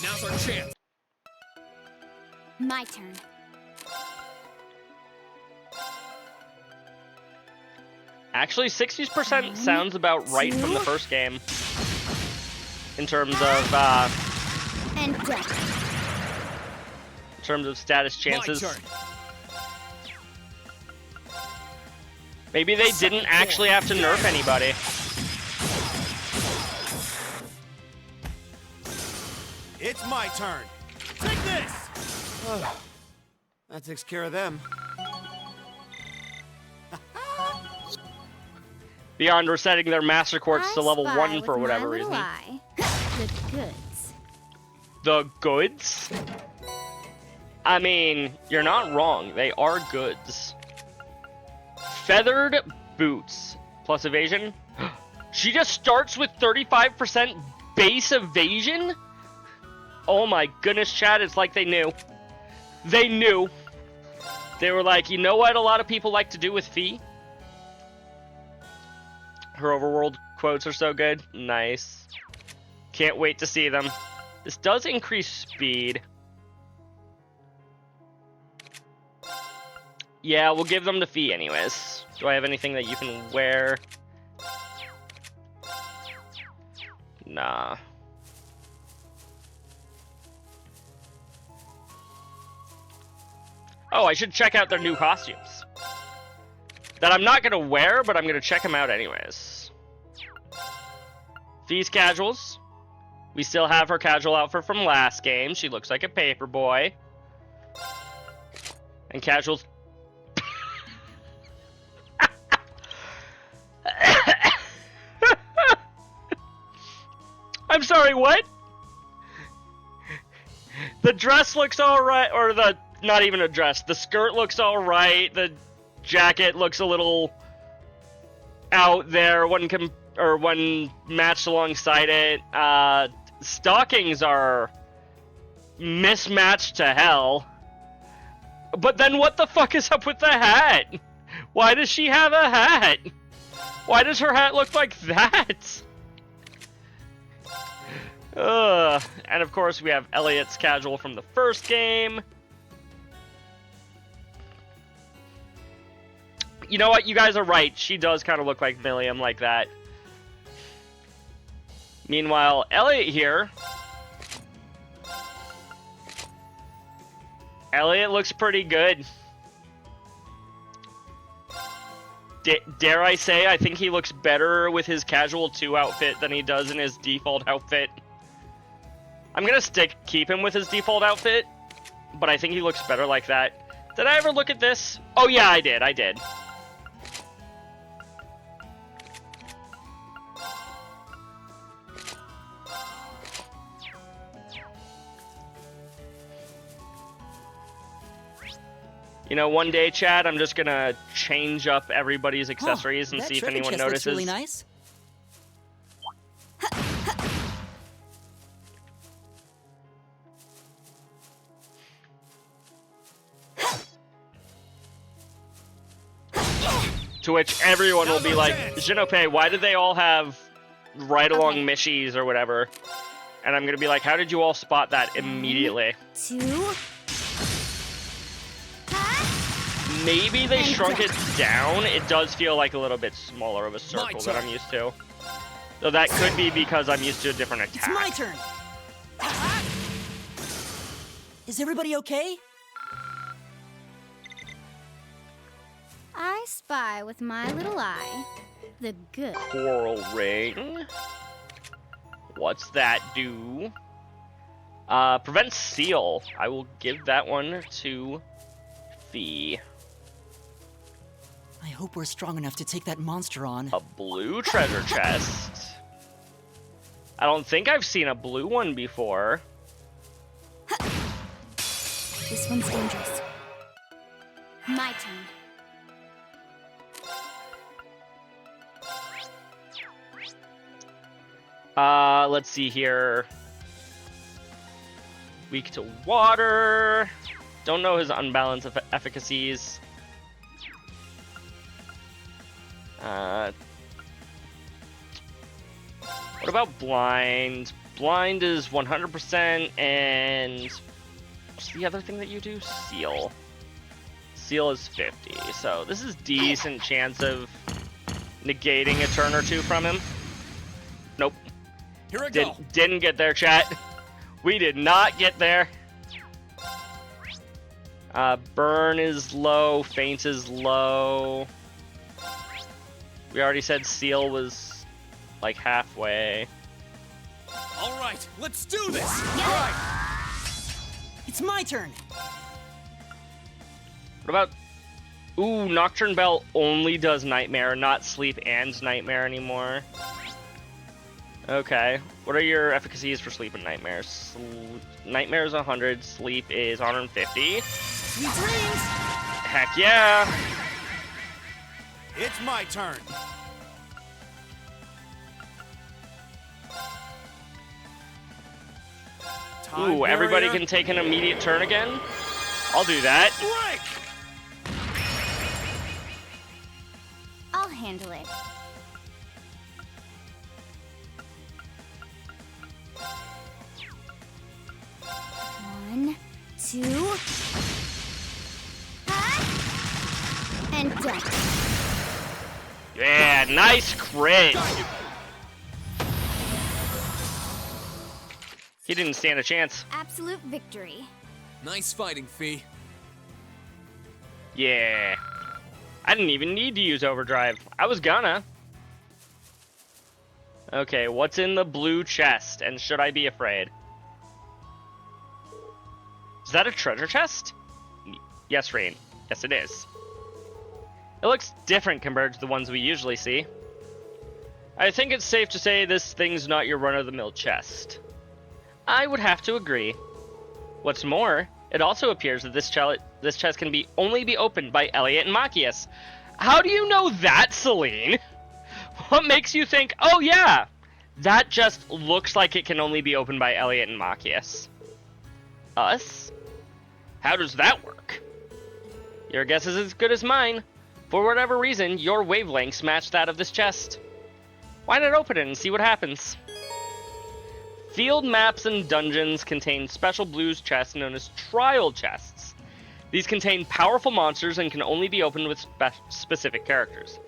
S4: Now's our chance.
S7: My turn.
S1: Actually, 60% sounds about right from the first game. In terms of,
S7: And done.
S1: in terms of status chances.
S4: My turn.
S1: Maybe they didn't actually have to nerf anybody.
S4: It's my turn. Take this. That takes care of them.
S1: Beyond resetting their Master Quartz to level
S7: spy
S1: 1
S7: with
S1: for
S7: my
S1: whatever
S7: little
S1: reason.
S7: eye the goods.
S1: The goods? I mean, you're not wrong. They are goods. Feathered boots. Plus evasion. She just starts with 35% base evasion? Oh my goodness, chat. It's like they knew. They knew. They were like, you know what a lot of people like to do with Fee? Her overworld quotes are so good. Nice. Can't wait to see them. This does increase speed. Yeah, we'll give them to Fee anyways. Do I have anything that you can wear? Nah. Oh, I should check out their new costumes. That I'm not gonna wear, but I'm gonna check them out anyways. Fee's casuals. We still have her casual outfit from last game. She looks like a paper boy. And casuals. I'm sorry, what? The dress looks alright, or the, not even a dress, the skirt looks alright, the jacket looks a little out there when matched alongside it. Stockings are mismatched to hell. But then what the fuck is up with the hat? Why does she have a hat? Why does her hat look like that? And of course we have Elliot's casual from the first game. You know what? You guys are right. She does kind of look like Milliam like that. Meanwhile, Elliot here Elliot looks pretty good. Dare I say, I think he looks better with his casual 2 outfit than he does in his default outfit. I'm gonna keep him with his default outfit, but I think he looks better like that. Did I ever look at this? Oh yeah, I did. You know, one day, Chad, I'm just gonna change up everybody's accessories and
S3: that
S1: see if
S3: treasure
S1: anyone
S3: chest looks
S1: notices.
S3: really nice.
S1: To which everyone will be like, Jinope, why did they all have ride-along mishies or whatever? And I'm gonna be like, how did you all spot that immediately?
S7: 2.
S1: Maybe they shrunk it down. It does feel like a little bit smaller of a circle than I'm used to. So that could be because I'm used to a different attack.
S3: It's my turn. Is everybody okay?
S7: I spy with my little eye the good.
S1: Coral ring. What's that do? Prevent seal. I will give that one to Fee.
S3: I hope we're strong enough to take that monster on.
S1: A blue treasure chest. I don't think I've seen a blue one before.
S7: This one's dangerous. My turn.
S1: Let's see here. Weak to water. Don't know his unbalanced efficacies. What about blind? Blind is 100%, and what's the other thing that you do? Seal. Seal is 50, so this is decent chance of negating a turn or two from him. Nope.
S4: Here I go.
S1: Didn't get there, chat. We did not get there. Burn is low, faint is low. We already said seal was like halfway.
S4: All right, let's do this.
S3: It's my turn.
S1: What about... Ooh, Nocturne Bell only does Nightmare, not Sleep and Nightmare anymore. Okay. What are your efficacies for Sleep and Nightmares? Nightmare is 100, Sleep is 150.
S3: Sweet dreams.
S1: Heck yeah!
S4: It's my turn.
S1: Ooh, everybody can take an immediate turn again? I'll do that.
S4: Break!
S7: I'll handle it. One, 2, and done.
S1: Yeah, nice crit! He didn't stand a chance.
S7: Absolute victory.
S6: Nice fighting, Fee.
S1: Yeah. I didn't even need to use overdrive. I was gonna. Okay, what's in the blue chest, and should I be afraid? Is that a treasure chest? Yes, Rain. Yes, it is. It looks different compared to the ones we usually see. I think it's safe to say this thing's not your run-of-the-mill chest. I would have to agree. What's more, it also appears that this chest can only be opened by Elliot and Machias. How do you know that, Celine? What makes you think, oh yeah, that just looks like it can only be opened by Elliot and Machias? Us? How does that work? Your guess is as good as mine. For whatever reason, your wavelengths match that of this chest. Why not open it and see what happens? Field maps and dungeons contain special blues chests known as trial chests. These contain powerful monsters and can only be opened with specific characters.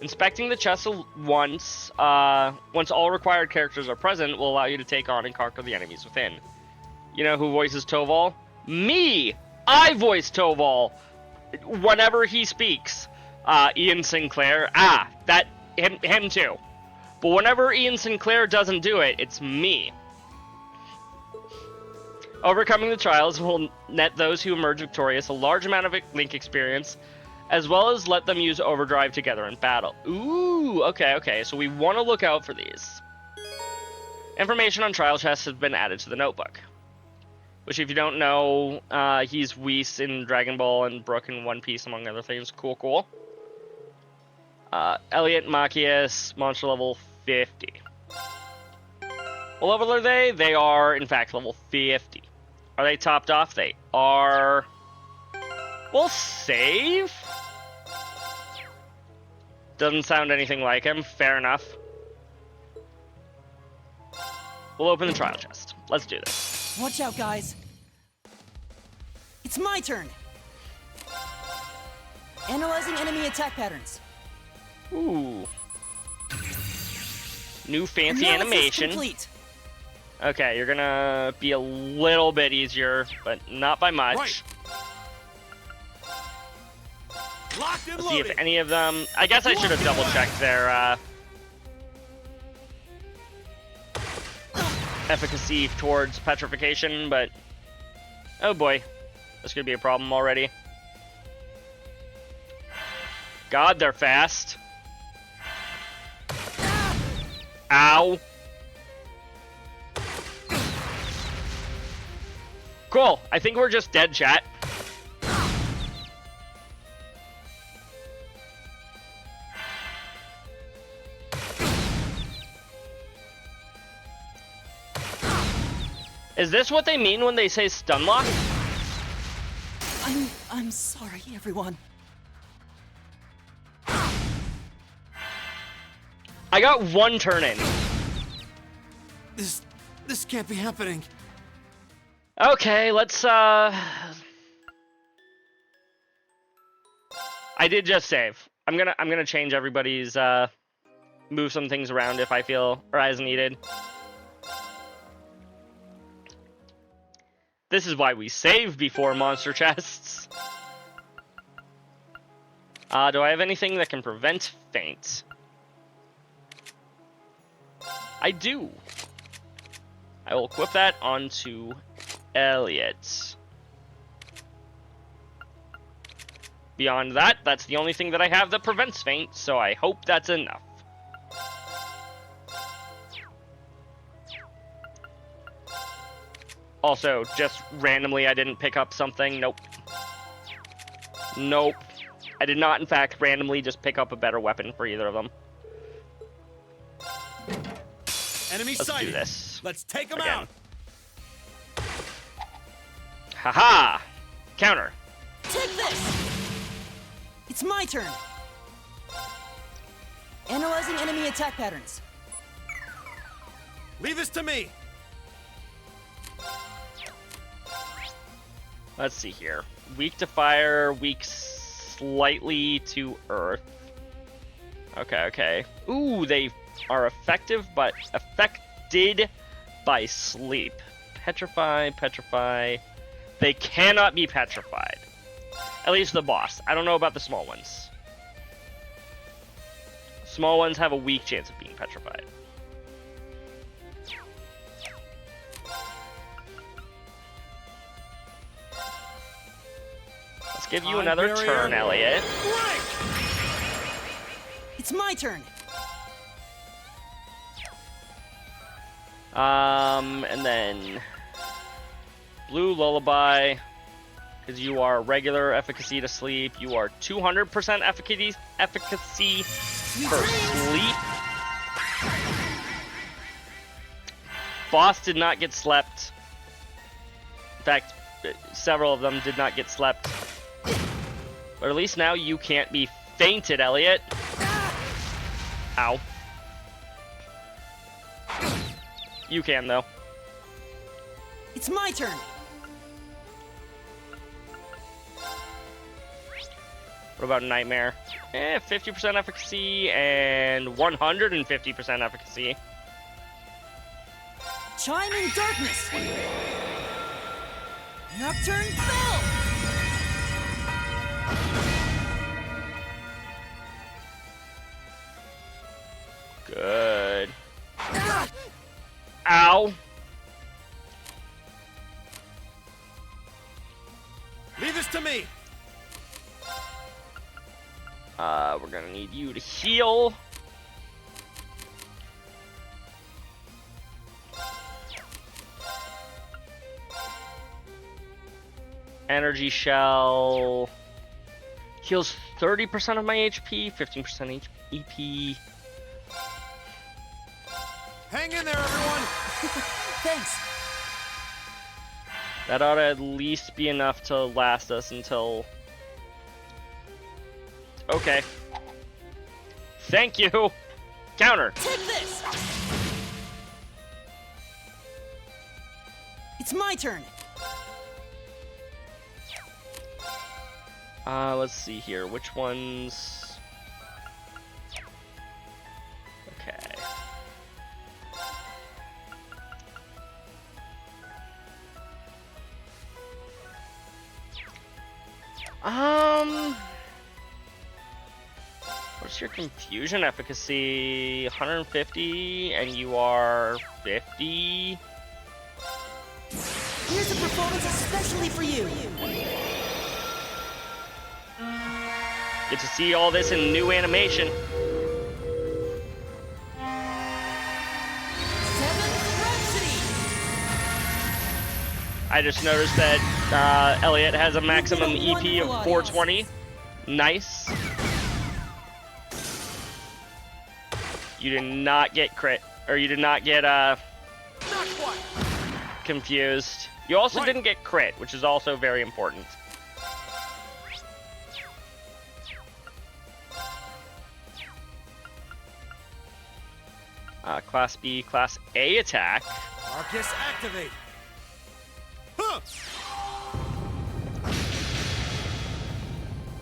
S1: Inspecting the chest once all required characters are present will allow you to take on and conquer the enemies within. You know who voices Toval? Me! I voice Toval whenever he speaks. Ian Sinclair. Him too. But whenever Ian Sinclair doesn't do it, it's me. Overcoming the trials will net those who emerge victorious a large amount of Link experience, as well as let them use Overdrive together in battle. Ooh, okay, so we want to look out for these. Information on trial chests has been added to the notebook. Which, if you don't know, he's Whis in Dragon Ball and Brook in One Piece, among other things. Cool. Elliot, Machias, monster level 50. What level are they? They are, in fact, level 50. Are they topped off? They are. We'll save? Doesn't sound anything like him. Fair enough. We'll open the trial chest. Let's do this.
S8: Watch out, guys. It's my turn. Analyzing enemy attack patterns.
S1: Ooh. New fancy
S8: Analysis
S1: animation.
S8: complete.
S1: Okay, you're gonna be a little bit easier, but not by much.
S4: Right. Locked and
S1: Let's see
S4: loaded.
S1: if any of them... I guess I should have double-checked their efficacy towards petrification, but... Oh boy. This could be a problem already. God, they're fast. Ow. Cool. I think we're just dead, chat. Is this what they mean when they say stun lock?
S8: I'm sorry, everyone.
S1: I got one turn in.
S4: This can't be happening.
S1: Okay, let's I did just save. I'm gonna change everybody's move some things around if I feel or as needed. This is why we save before monster chests. Do I have anything that can prevent faint? I do. I will equip that onto Elliot. Beyond that, that's the only thing that I have that prevents faint, so I hope that's enough. Also, just randomly I didn't pick up something. Nope. Nope. I did not, in fact, randomly just pick up a better weapon for either of them.
S4: Enemy
S1: Let's
S4: sighted.
S1: do this.
S4: Let's take them
S1: Again.
S4: out.
S1: Haha! Counter.
S8: Take this! It's my turn. Analyzing enemy attack patterns.
S4: Leave this to me.
S1: Let's see here. Weak to fire, weak slightly to earth. Okay. Ooh, they are effective, but affected by sleep. Petrify. They cannot be petrified. At least the boss. I don't know about the small ones. Small ones have a weak chance of being petrified. Let's give you another turn, Elliot.
S8: It's my turn.
S1: And then Blue Lullaby, because you are regular efficacy to sleep. You are 200% efficacy for sleep. Boss did not get slept. In fact, several of them did not get slept. But at least now you can't be fainted, Elliot. Ow. You can, though.
S8: It's my turn.
S1: What about Nightmare? 50% efficacy and 150% efficacy.
S8: Chime in darkness. Nocturne Bell.
S1: Good. Ow.
S4: Leave this to me.
S1: We're gonna need you to heal. Energy shell heals 30% of my HP, 15% EP.
S4: Hang in there, everyone.
S8: Thanks.
S1: That ought to at least be enough to last us until... Okay. Thank you! Counter!
S8: Take this! It's my turn.
S1: Let's see here. Which ones... Okay. What's your confusion efficacy? 150, and you are 50.
S8: Here's a performance especially for you.
S1: Get to see all this in new animation. I just noticed that Elliot has a maximum EP of 420. Nice. You did not get crit, or you did not get confused. You also didn't get crit, which is also very important. Class B, Class A attack.
S4: Arcus, activate.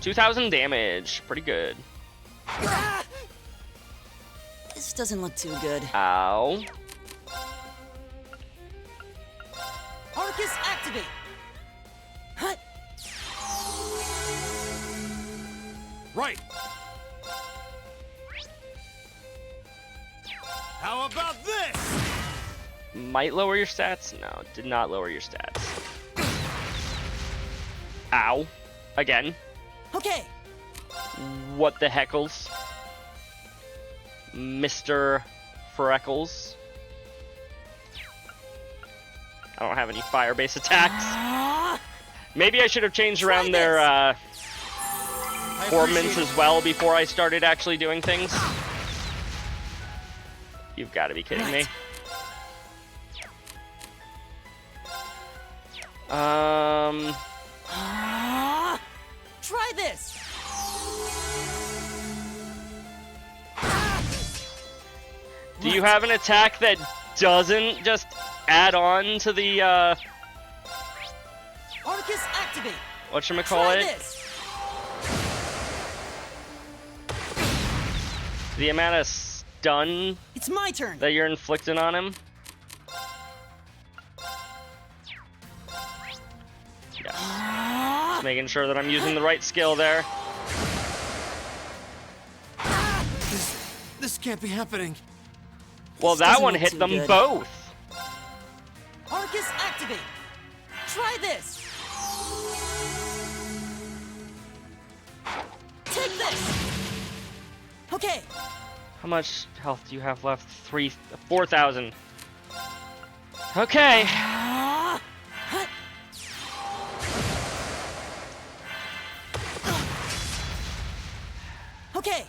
S1: 2,000 damage, pretty good.
S8: This doesn't look too good.
S1: Ow.
S8: Arcus, activate. Hut.
S4: Right. How about this?
S1: Might lower your stats? No, did not lower your stats. Ow. Again.
S8: Okay.
S1: What the heckles? Mr. Freckles. I don't have any fire-based attacks. Maybe I should have changed around their performance as well before I started actually doing things. You've got to be kidding me.
S8: Try this.
S1: Do you have an attack that doesn't just add on to the,
S8: Arcus, activate.
S1: whatchamacallit?
S8: This.
S1: The amount of stun
S8: It's my turn.
S1: that you're inflicting on him? Yeah. Just making sure that I'm using the right skill there.
S4: This can't be happening.
S1: Well,
S8: This
S1: that
S8: doesn't
S1: one
S8: look
S1: hit
S8: too
S1: them
S8: good.
S1: both.
S8: Arcus, activate. Try this. Take this. Okay.
S1: How much health do you have left? 4,000. Okay.
S8: Hut. Okay.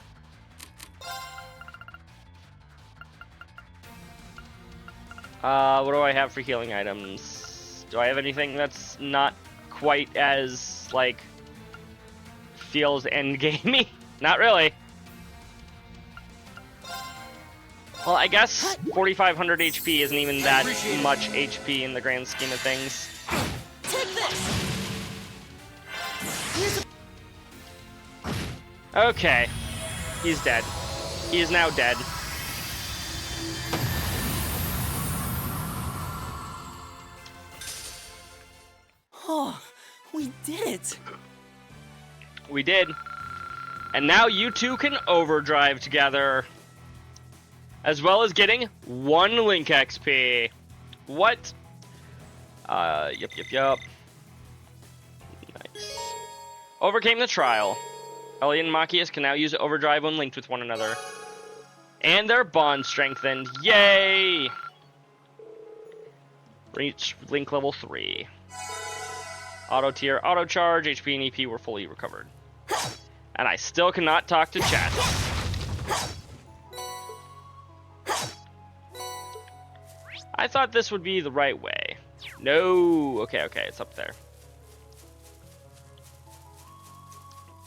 S1: What do I have for healing items? Do I have anything that's not quite as, like, feels endgamey? Not really. Well, I guess 4,500 HP isn't even that much HP in the grand scheme of things.
S8: Take this. Here's a
S1: Okay. He's dead. He is now dead.
S8: Oh, we did it.
S1: We did. And now you two can overdrive together. As well as getting 1 Link XP. What? Yep. Nice. Overcame the trial. Elliot and Machias can now use overdrive when linked with one another. And their bond strengthened. Yay! Reach link level 3. Auto tier, auto charge, HP and EP were fully recovered. And I still cannot talk to chat. I thought this would be the right way. No. Okay, it's up there.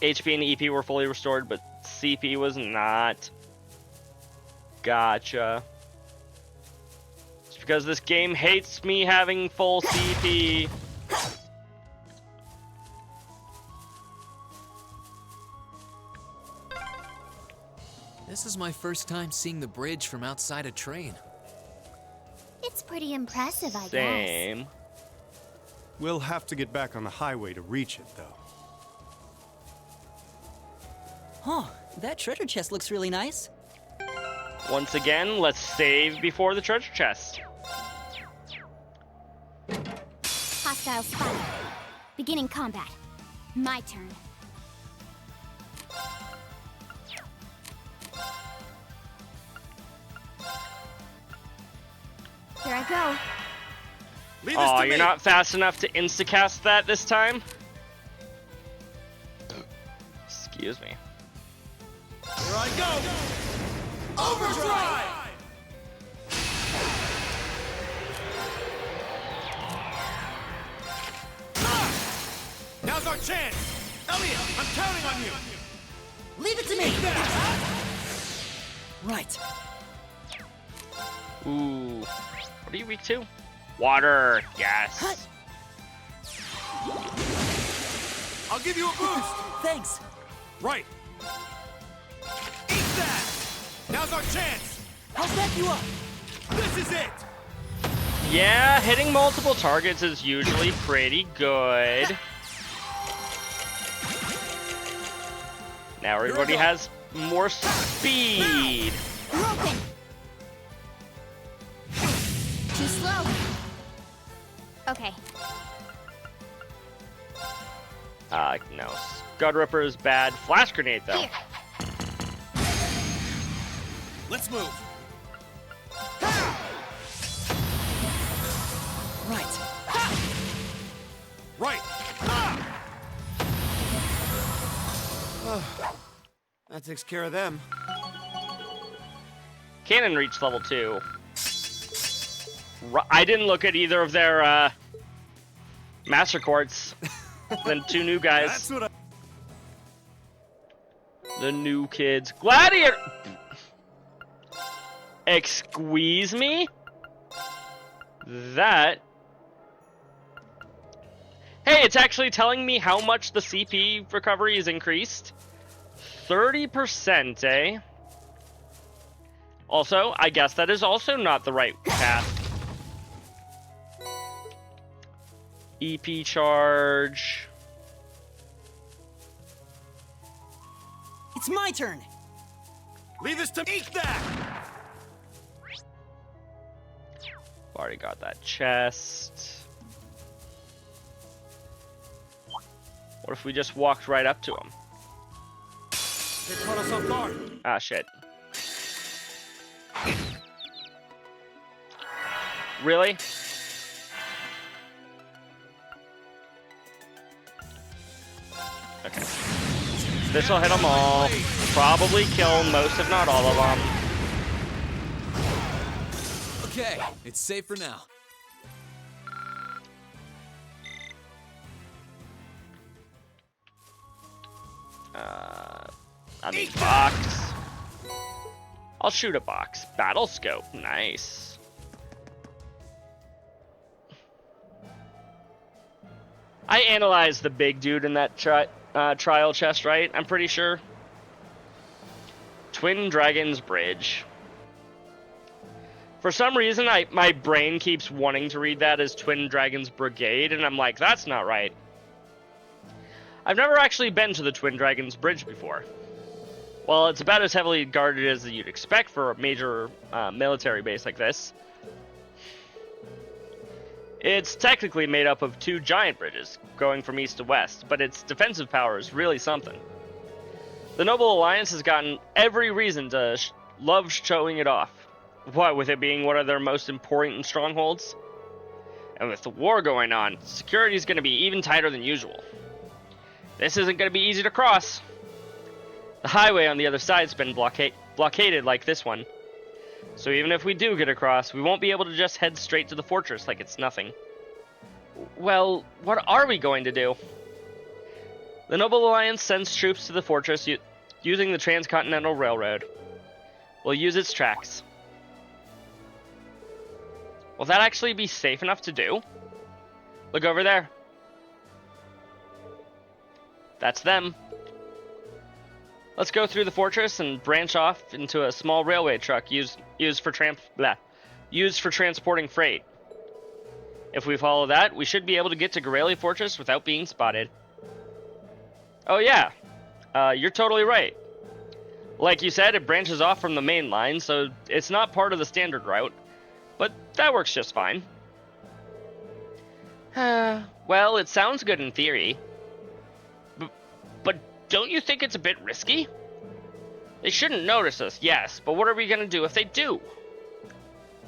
S1: HP and EP were fully restored, but CP was not. Gotcha. It's because this game hates me having full CP.
S6: This is my first time seeing the bridge from outside a train.
S7: It's pretty impressive, I guess.
S1: Same.
S2: We'll have to get back on the highway to reach it, though.
S8: Huh, that treasure chest looks really nice.
S1: Once again, let's save before the treasure chest.
S7: Hostile spotted. Beginning combat. My turn. Here I go.
S1: Oh, you're not fast enough to instacast that this time? Excuse me.
S4: Here I go! Overdrive! Now's our chance! Elliot, I'm counting on you!
S8: Leave it to me! Right.
S1: Ooh. What are you weak to? Water. Yes.
S4: I'll give you a boost!
S8: Thanks.
S4: Right. Eat that! Now's our chance!
S8: I'll back you up.
S4: This is it!
S1: Yeah, hitting multiple targets is usually pretty good. Now everybody has more speed.
S7: You're open. Too slow. Okay.
S1: No. Scud Ripper is bad. Flash Grenade, though.
S7: Here.
S4: Let's move.
S8: Right.
S4: Right. That takes care of them.
S1: Cannon reached level 2. I didn't look at either of their, Master Quartz. Then 2 new guys.
S4: That's what
S1: The new kids. Gladiator! Excuse me? That... Hey, it's actually telling me how much the CP recovery is increased. 30%, eh? Also, I guess that is also not the right path. EP charge.
S8: It's my turn.
S4: Leave this to eat that.
S1: Already got that chest. What if we just walked right up to him?
S4: They caught us off guard.
S1: Ah, shit. Really? Okay. This will hit them all. Probably kill most, if not all of them.
S6: Okay, it's safe for now.
S1: I mean, box. I'll shoot a box. Battle scope. Nice. I analyzed the big dude in that trial chest, right? I'm pretty sure. Twin Dragons Bridge. For some reason, my brain keeps wanting to read that as Twin Dragons Brigade, and I'm like, that's not right. I've never actually been to the Twin Dragons Bridge before. While it's about as heavily guarded as you'd expect for a major military base like this, it's technically made up of 2 giant bridges, going from east to west, but its defensive power is really something. The Noble Alliance has gotten every reason to love showing it off. What, with it being one of their most important strongholds? And with the war going on, security is going to be even tighter than usual. This isn't going to be easy to cross. The highway on the other side's been blockaded like this one. So even if we do get across, we won't be able to just head straight to the fortress like it's nothing. Well, what are we going to do? The Noble Alliance sends troops to the fortress using the Transcontinental Railroad. We'll use its tracks. Will that actually be safe enough to do? Look over there. That's them. Let's go through the fortress and branch off into a small railway truck used for transporting freight. If we follow that, we should be able to get to Gareli Fortress without being spotted. Oh yeah, you're totally right. Like you said, it branches off from the main line, so it's not part of the standard route, but that works just fine. Well, it sounds good in theory. But don't you think it's a bit risky? They shouldn't notice us, yes, but what are we going to do if they do?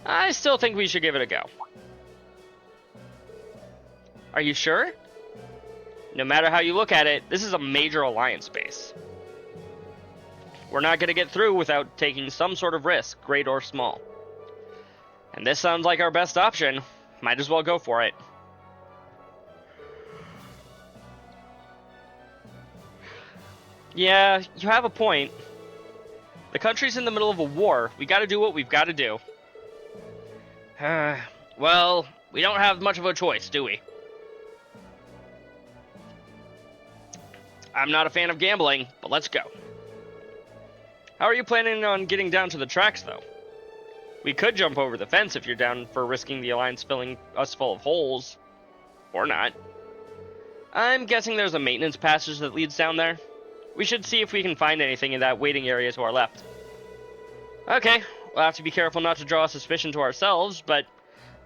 S1: I still think we should give it a go. Are you sure? No matter how you look at it, this is a major alliance base. We're not going to get through without taking some sort of risk, great or small. And this sounds like our best option. Might as well go for it. Yeah, you have a point. The country's in the middle of a war. We gotta do what we've gotta do. Well, we don't have much of a choice, do we? I'm not a fan of gambling, but let's go. How are you planning on getting down to the tracks, though? We could jump over the fence if you're down for risking the Alliance filling us full of holes. Or not. I'm guessing there's a maintenance passage that leads down there. We should see if we can find anything in that waiting area to our left. Okay, we'll have to be careful not to draw suspicion to ourselves, but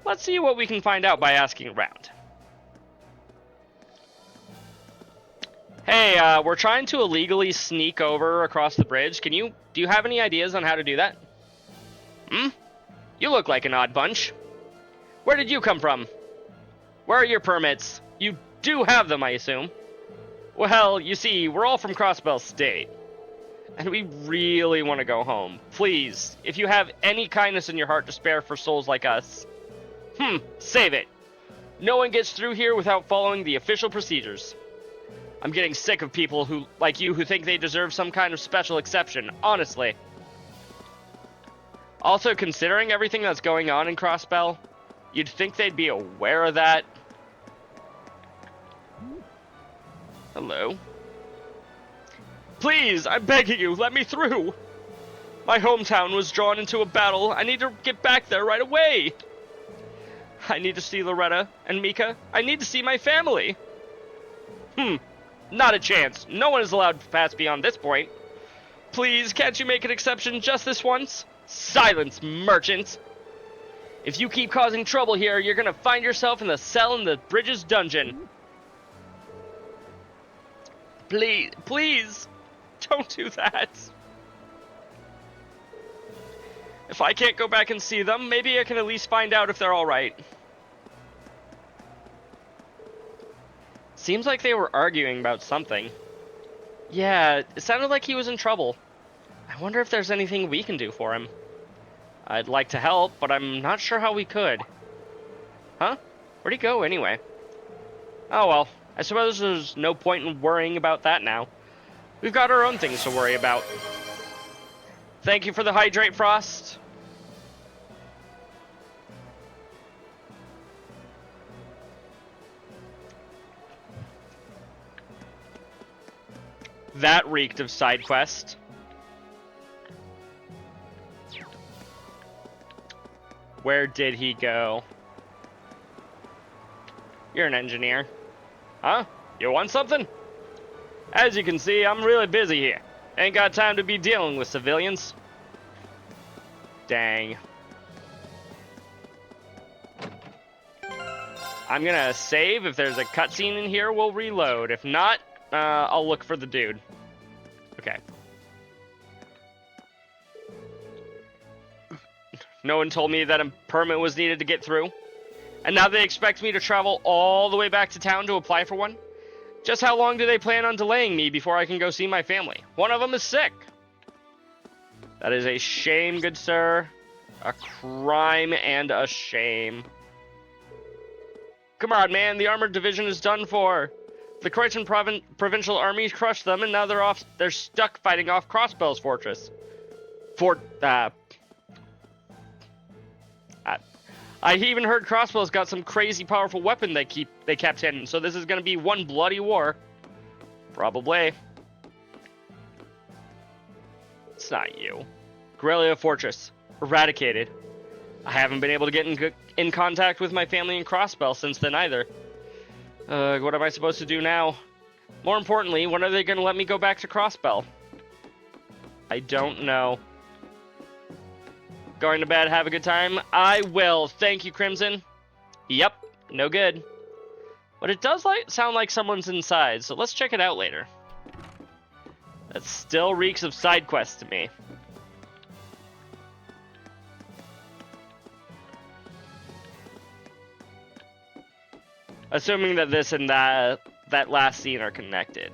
S1: let's see what we can find out by asking around. Hey, we're trying to illegally sneak over across the bridge. Do you have any ideas on how to do that? You look like an odd bunch. Where did you come from? Where are your permits? You do have them, I assume. Well, you see, we're all from Crossbell State. And we really want to go home. Please, if you have any kindness in your heart to spare for souls like us, save it. No one gets through here without following the official procedures. I'm getting sick of people like you who think they deserve some kind of special exception, honestly. Also, considering everything that's going on in Crossbell, you'd think they'd be aware of that. Hello? Please, I'm begging you, let me through! My hometown was drawn into a battle. I need to get back there right away! I need to see Loretta and Mika. I need to see my family! Not a chance. No one is allowed to pass beyond this point. Please, can't you make an exception just this once? Silence, merchant! If you keep causing trouble here, you're gonna find yourself in the cell in the Bridges dungeon. Please, don't do that. If I can't go back and see them, maybe I can at least find out if they're alright. Seems like they were arguing about something. Yeah, it sounded like he was in trouble. I wonder if there's anything we can do for him. I'd like to help, but I'm not sure how we could. Huh? Where'd he go anyway? Oh well, I suppose there's no point in worrying about that now. We've got our own things to worry about. Thank you for the hydrate, Frost. That reeked of side quest. Where did he go? You're an engineer. Huh? You want something? As you can see, I'm really busy here. Ain't got time to be dealing with civilians. Dang. I'm gonna save. If there's a cutscene in here, we'll reload. If not, I'll look for the dude. Okay. No one told me that a permit was needed to get through. And now they expect me to travel all the way back to town to apply for one? Just how long do they plan on delaying me before I can go see my family? One of them is sick. That is a shame, good sir. A crime and a shame. Come on, man. The armored division is done for. The Croatian provincial armies crushed them, and now they're stuck fighting off Crossbell's fortress. I even heard Crossbell's got some crazy powerful weapon they kept hidden, so this is gonna be one bloody war. Probably. It's not you. Guerrilla Fortress. Eradicated. I haven't been able to get in contact with my family in Crossbell since then either. What am I supposed to do now? More importantly, when are they gonna let me go back to Crossbell? I don't know. Going to bed, have a good time? I will. Thank you, Crimson. Yep, no good. But it does sound like someone's inside, so let's check it out later. That still reeks of side quests to me. Assuming that this and that last scene are connected.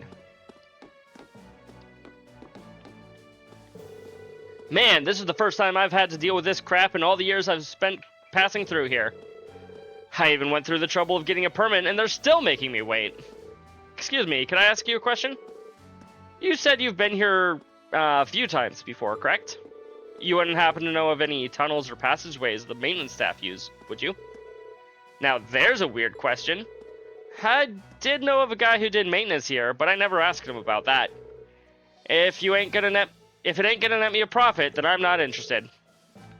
S1: Man, this is the first time I've had to deal with this crap in all the years I've spent passing through here. I even went through the trouble of getting a permit, and they're still making me wait. Excuse me, can I ask you a question? You said you've been here a few times before, correct? You wouldn't happen to know of any tunnels or passageways the maintenance staff use, would you? Now, there's a weird question. I did know of a guy who did maintenance here, but I never asked him about that. If it ain't gonna net me a profit, then I'm not interested.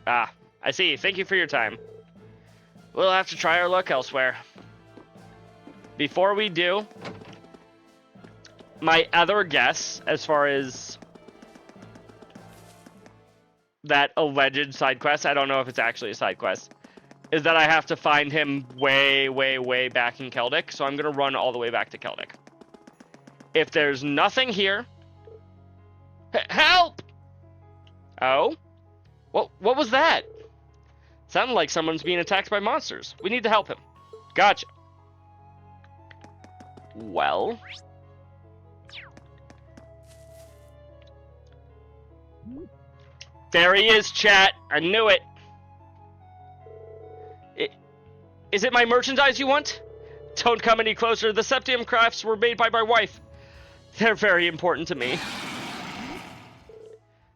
S1: Ah, I see. Thank you for your time. We'll have to try our luck elsewhere. Before we do, my other guess, as far as that alleged side quest, I don't know if it's actually a side quest, is that I have to find him way, way, way back in Keldic, so I'm going to run all the way back to Keldic. If there's nothing here... Help! Oh? What was that? Sounded like someone's being attacked by monsters. We need to help him. Gotcha. Well... There he is, chat. I knew it. Is it my merchandise you want? Don't come any closer. The Septium crafts were made by my wife. They're very important to me.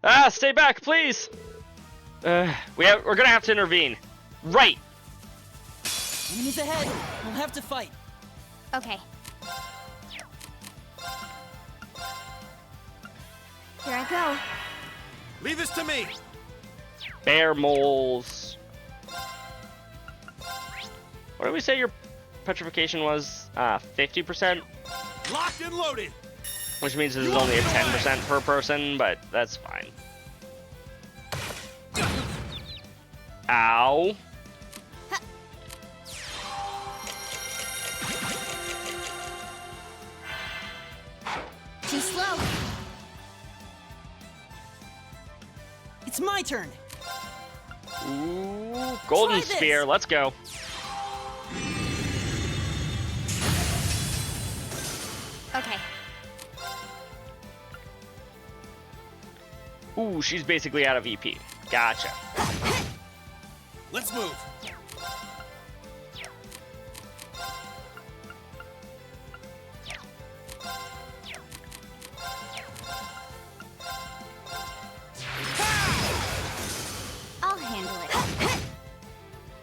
S1: Ah, stay back, please. We're gonna have to intervene. Right.
S8: Enemies ahead. We'll have to fight.
S7: Okay. Here I go.
S4: Leave this to me.
S1: Bear moles. What did we say your petrification was? 50%?
S4: Locked and loaded.
S1: Which means this is only a 10% per person, but that's fine. Ow.
S8: Too slow. It's my turn.
S1: Ooh, golden spear. Let's go.
S7: Okay.
S1: Ooh, she's basically out of EP. Gotcha.
S4: Let's move.
S7: I'll handle it.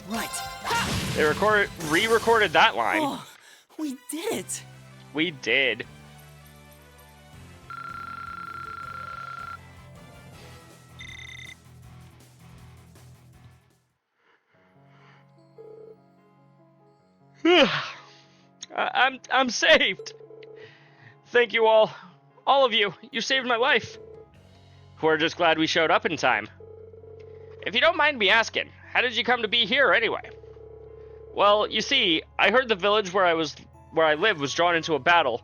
S8: Right.
S1: They re-recorded that line.
S8: Oh, we did it.
S1: We did. I'm saved. Thank you all. All of you, you saved my life. We're just glad we showed up in time. If you don't mind me asking, how did you come to be here anyway? Well, you see, I heard the village where I lived was drawn into a battle.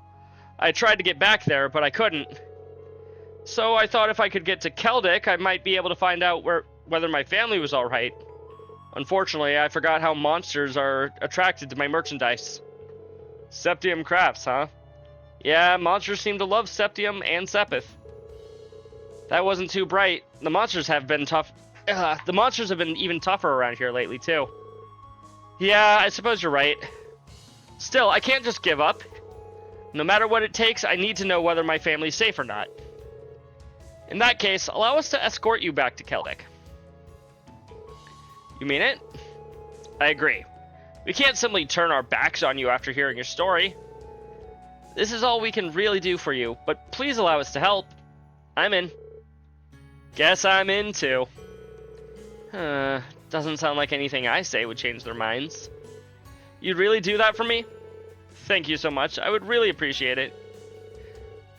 S1: I tried to get back there, but I couldn't. So I thought if I could get to Keldic, I might be able to find out whether my family was alright. Unfortunately, I forgot how monsters are attracted to my merchandise. Septium crafts, huh? Yeah, monsters seem to love Septium and Sepith. That wasn't too bright. The monsters have been tough. The monsters have been even tougher around here lately, too. Yeah, I suppose you're right. Still, I can't just give up. No matter what it takes, I need to know whether my family's safe or not. In that case, allow us to escort you back to Keldic. You mean it? I agree. We can't simply turn our backs on you after hearing your story. This is all we can really do for you, but please allow us to help. I'm in. Guess I'm in too. Doesn't sound like anything I say would change their minds. You'd really do that for me? Thank you so much. I would really appreciate it.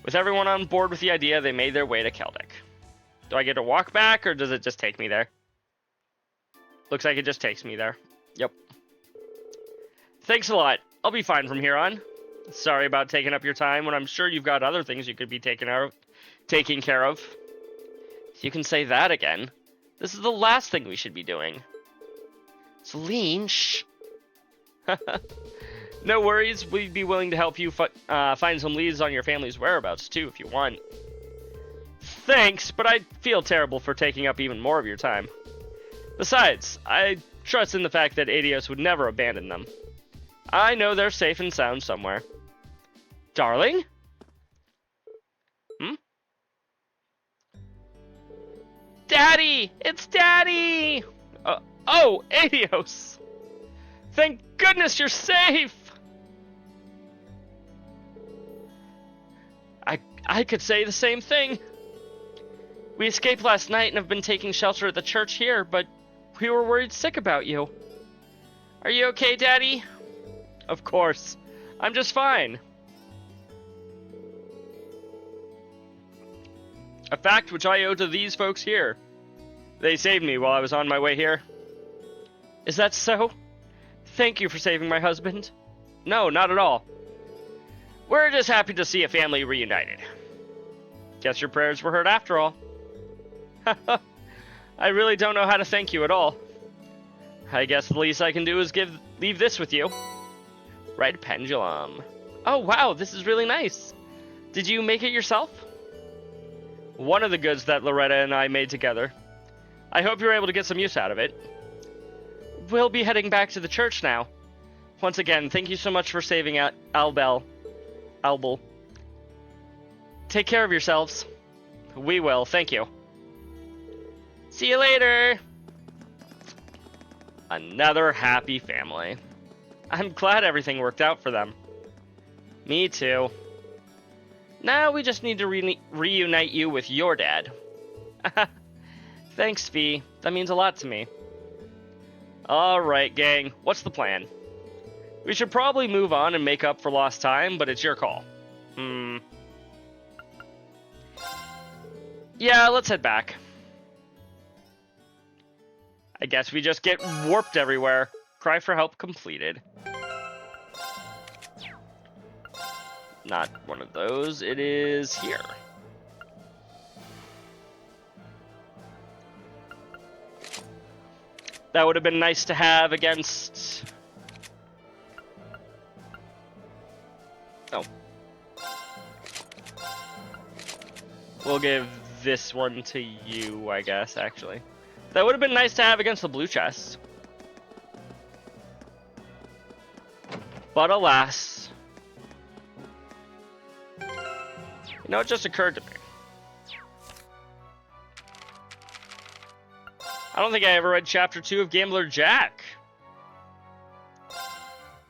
S1: With everyone on board with the idea, they made their way to Keldic. Do I get to walk back, or does it just take me there? Looks like it just takes me there. Yep. Thanks a lot. I'll be fine from here on. Sorry about taking up your time when I'm sure you've got other things you could be taking care of. You can say that again. This is the last thing we should be doing. Celine, shh. No worries. We'd be willing to help you find some leads on your family's whereabouts, too, if you want. Thanks, but I feel terrible for taking up even more of your time. Besides, I trust in the fact that Adios would never abandon them. I know they're safe and sound somewhere. Darling? Daddy! It's Daddy! Oh, Adios! Thank goodness you're safe! I could say the same thing. We escaped last night and have been taking shelter at the church here, but we were worried sick about you. Are you okay, Daddy? Of course. I'm just fine. A fact which I owe to these folks here. They saved me while I was on my way here. Is that so? Thank you for saving my husband. No, not at all. We're just happy to see a family reunited. Guess your prayers were heard after all. I really don't know how to thank you at all. I guess the least I can do is leave this with you. Red pendulum. Oh wow, this is really nice. Did you make it yourself? One of the goods that Loretta and I made together. I hope you're able to get some use out of it. We'll be heading back to the church now. Once again, thank you so much for saving Albel. Take care of yourselves. We will, thank you. See you later! Another happy family. I'm glad everything worked out for them. Me too. Now we just need to reunite you with your dad. Thanks, Fee. That means a lot to me. Alright, gang. What's the plan? We should probably move on and make up for lost time, but it's your call. Yeah, let's head back. I guess we just get warped everywhere. Cry for help completed. Not one of those. It is here. That would have been nice to have against... Oh. We'll give this one to you, I guess, actually. That would have been nice to have against the blue chest. But alas. You know, it just occurred to me. I don't think I ever read Chapter 2 of Gambler Jack.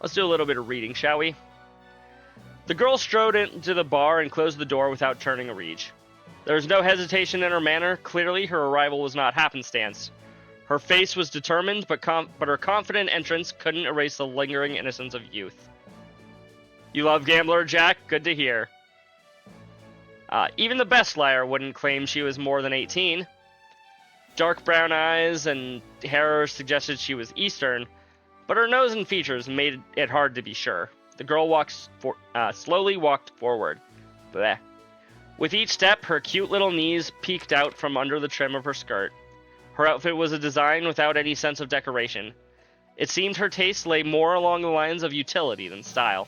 S1: Let's do a little bit of reading, shall we? The girl strode into the bar and closed the door without turning a reed. There was no hesitation in her manner. Clearly, her arrival was not happenstance. Her face was determined, but her confident entrance couldn't erase the lingering innocence of youth. You love Gambler Jack? Good to hear. Even the best liar wouldn't claim she was more than 18. Dark brown eyes and hair suggested she was Eastern, but her nose and features made it hard to be sure. The girl slowly walked forward. Bleh. With each step, her cute little knees peeked out from under the trim of her skirt. Her outfit was a design without any sense of decoration. It seemed her taste lay more along the lines of utility than style.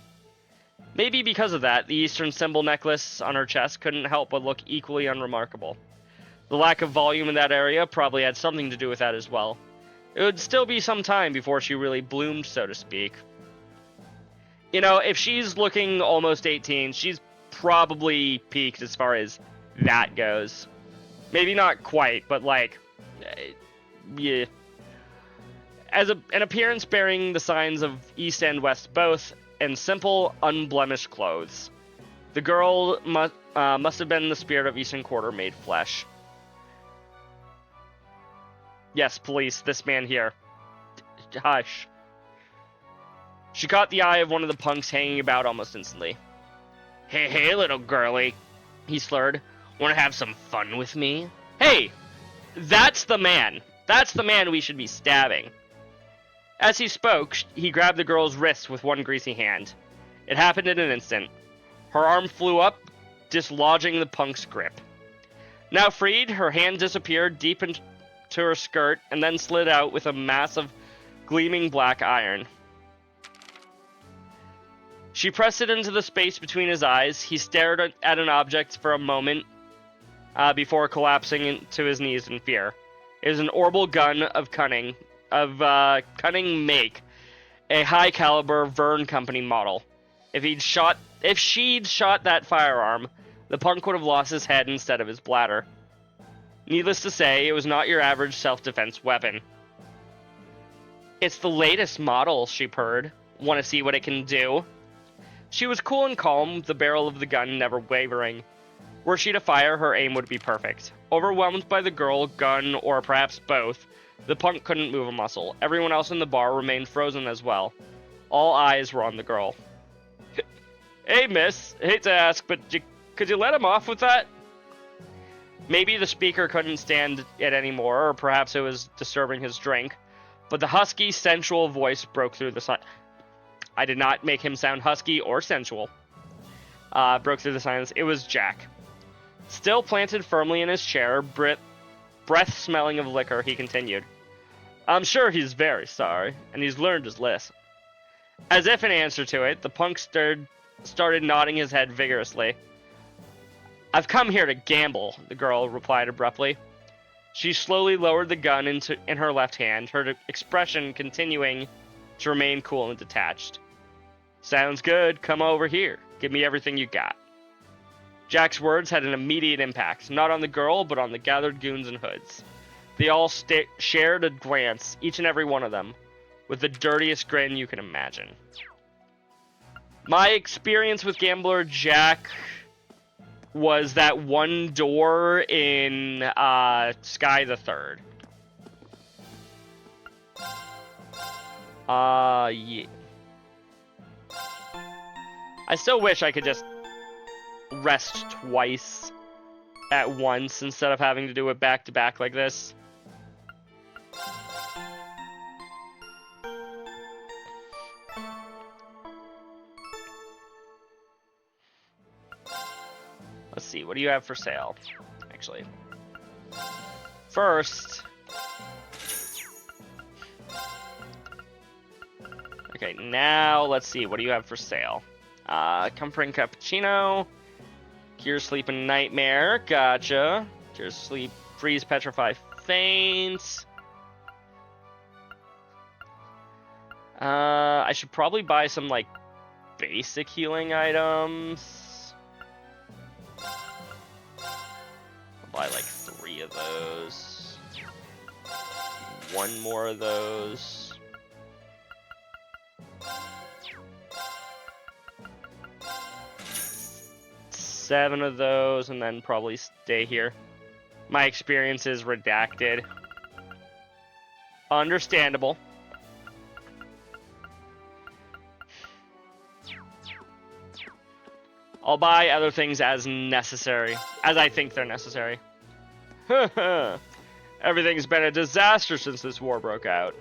S1: Maybe because of that, the Eastern symbol necklace on her chest couldn't help but look equally unremarkable. The lack of volume in that area probably had something to do with that as well. It would still be some time before she really bloomed, so to speak. You know, if she's looking almost 18, she's probably peaked as far as that goes. Maybe not quite, but like, yeah. As an appearance bearing the signs of East and West both, and simple, unblemished clothes. The girl must have been the spirit of Eastern Quarter made flesh. Yes, police, this man here. Hush. She caught the eye of one of the punks hanging about almost instantly. Hey, little girlie, he slurred. Want to have some fun with me? Hey, that's the man. That's the man we should be stabbing. As he spoke, he grabbed the girl's wrist with one greasy hand. It happened in an instant. Her arm flew up, dislodging the punk's grip. Now freed, her hand disappeared deep into her skirt and then slid out with a mass of gleaming black iron. She pressed it into the space between his eyes. He stared at an object for a moment before collapsing into his knees in fear. It was an orbital gun of cunning make, a high-caliber Verne Company model. If she'd shot that firearm, the punk would have lost his head instead of his bladder. Needless to say, it was not your average self-defense weapon. It's the latest model, she purred. Want to see what it can do? She was cool and calm, the barrel of the gun never wavering. Were she to fire, her aim would be perfect. Overwhelmed by the girl, gun, or perhaps both, the punk couldn't move a muscle. Everyone else in the bar remained frozen as well. All eyes were on the girl. Hey, miss. Hate to ask, but could you let him off with that? Maybe the speaker couldn't stand it anymore, or perhaps it was disturbing his drink. But the husky, sensual voice broke through the silence. I did not make him sound husky or sensual. Broke through the silence. It was Jack. Still planted firmly in his chair, breath smelling of liquor, he continued. I'm sure he's very sorry, and he's learned his lesson. As if in answer to it, the punk started nodding his head vigorously. I've come here to gamble, the girl replied abruptly. She slowly lowered the gun in her left hand, her expression continuing to remain cool and detached. Sounds good, come over here. Give me everything you got. Jack's words had an immediate impact, not on the girl, but on the gathered goons and hoods. They all shared a glance, each and every one of them, with the dirtiest grin you can imagine. My experience with Gambler Jack was that one door in Sky the Third. Yeah. I still wish I could just rest twice at once instead of having to do it back to back like this. Let's see, what do you have for sale? Actually, first, okay, now let's see, what do you have for sale? Comforting Cappuccino, Cure Sleep and Nightmare, gotcha. Cure Sleep, Freeze, Petrify, Faint. I should probably buy some, like, basic healing items. I'll buy, like, 3 of those. 1 more of those. 7 of those, and then probably stay here. My experience is redacted. Understandable. I'll buy other things as necessary, as I think they're necessary. Everything's been a disaster since this war broke out.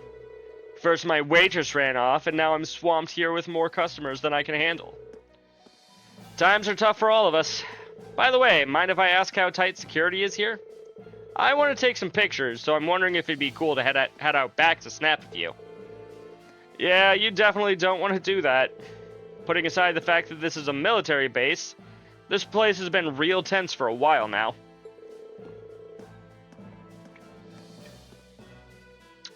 S1: First my waitress ran off, and now I'm swamped here with more customers than I can handle. Times are tough for all of us. By the way, mind if I ask how tight security is here? I want to take some pictures, so I'm wondering if it'd be cool to head out back to snap a few. Yeah, you definitely don't want to do that. Putting aside the fact that this is a military base, this place has been real tense for a while now.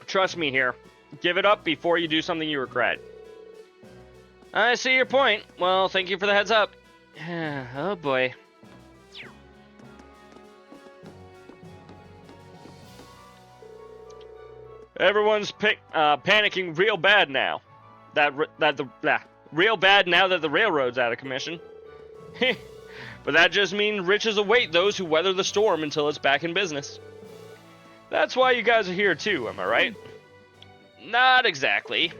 S1: Trust me here. Give it up before you do something you regret. I see your point. Well, thank you for the heads up. Oh boy. Everyone's panicking real bad now. Real bad now that the railroad's out of commission. But that just means riches await those who weather the storm until it's back in business. That's why you guys are here too, am I right? Not exactly.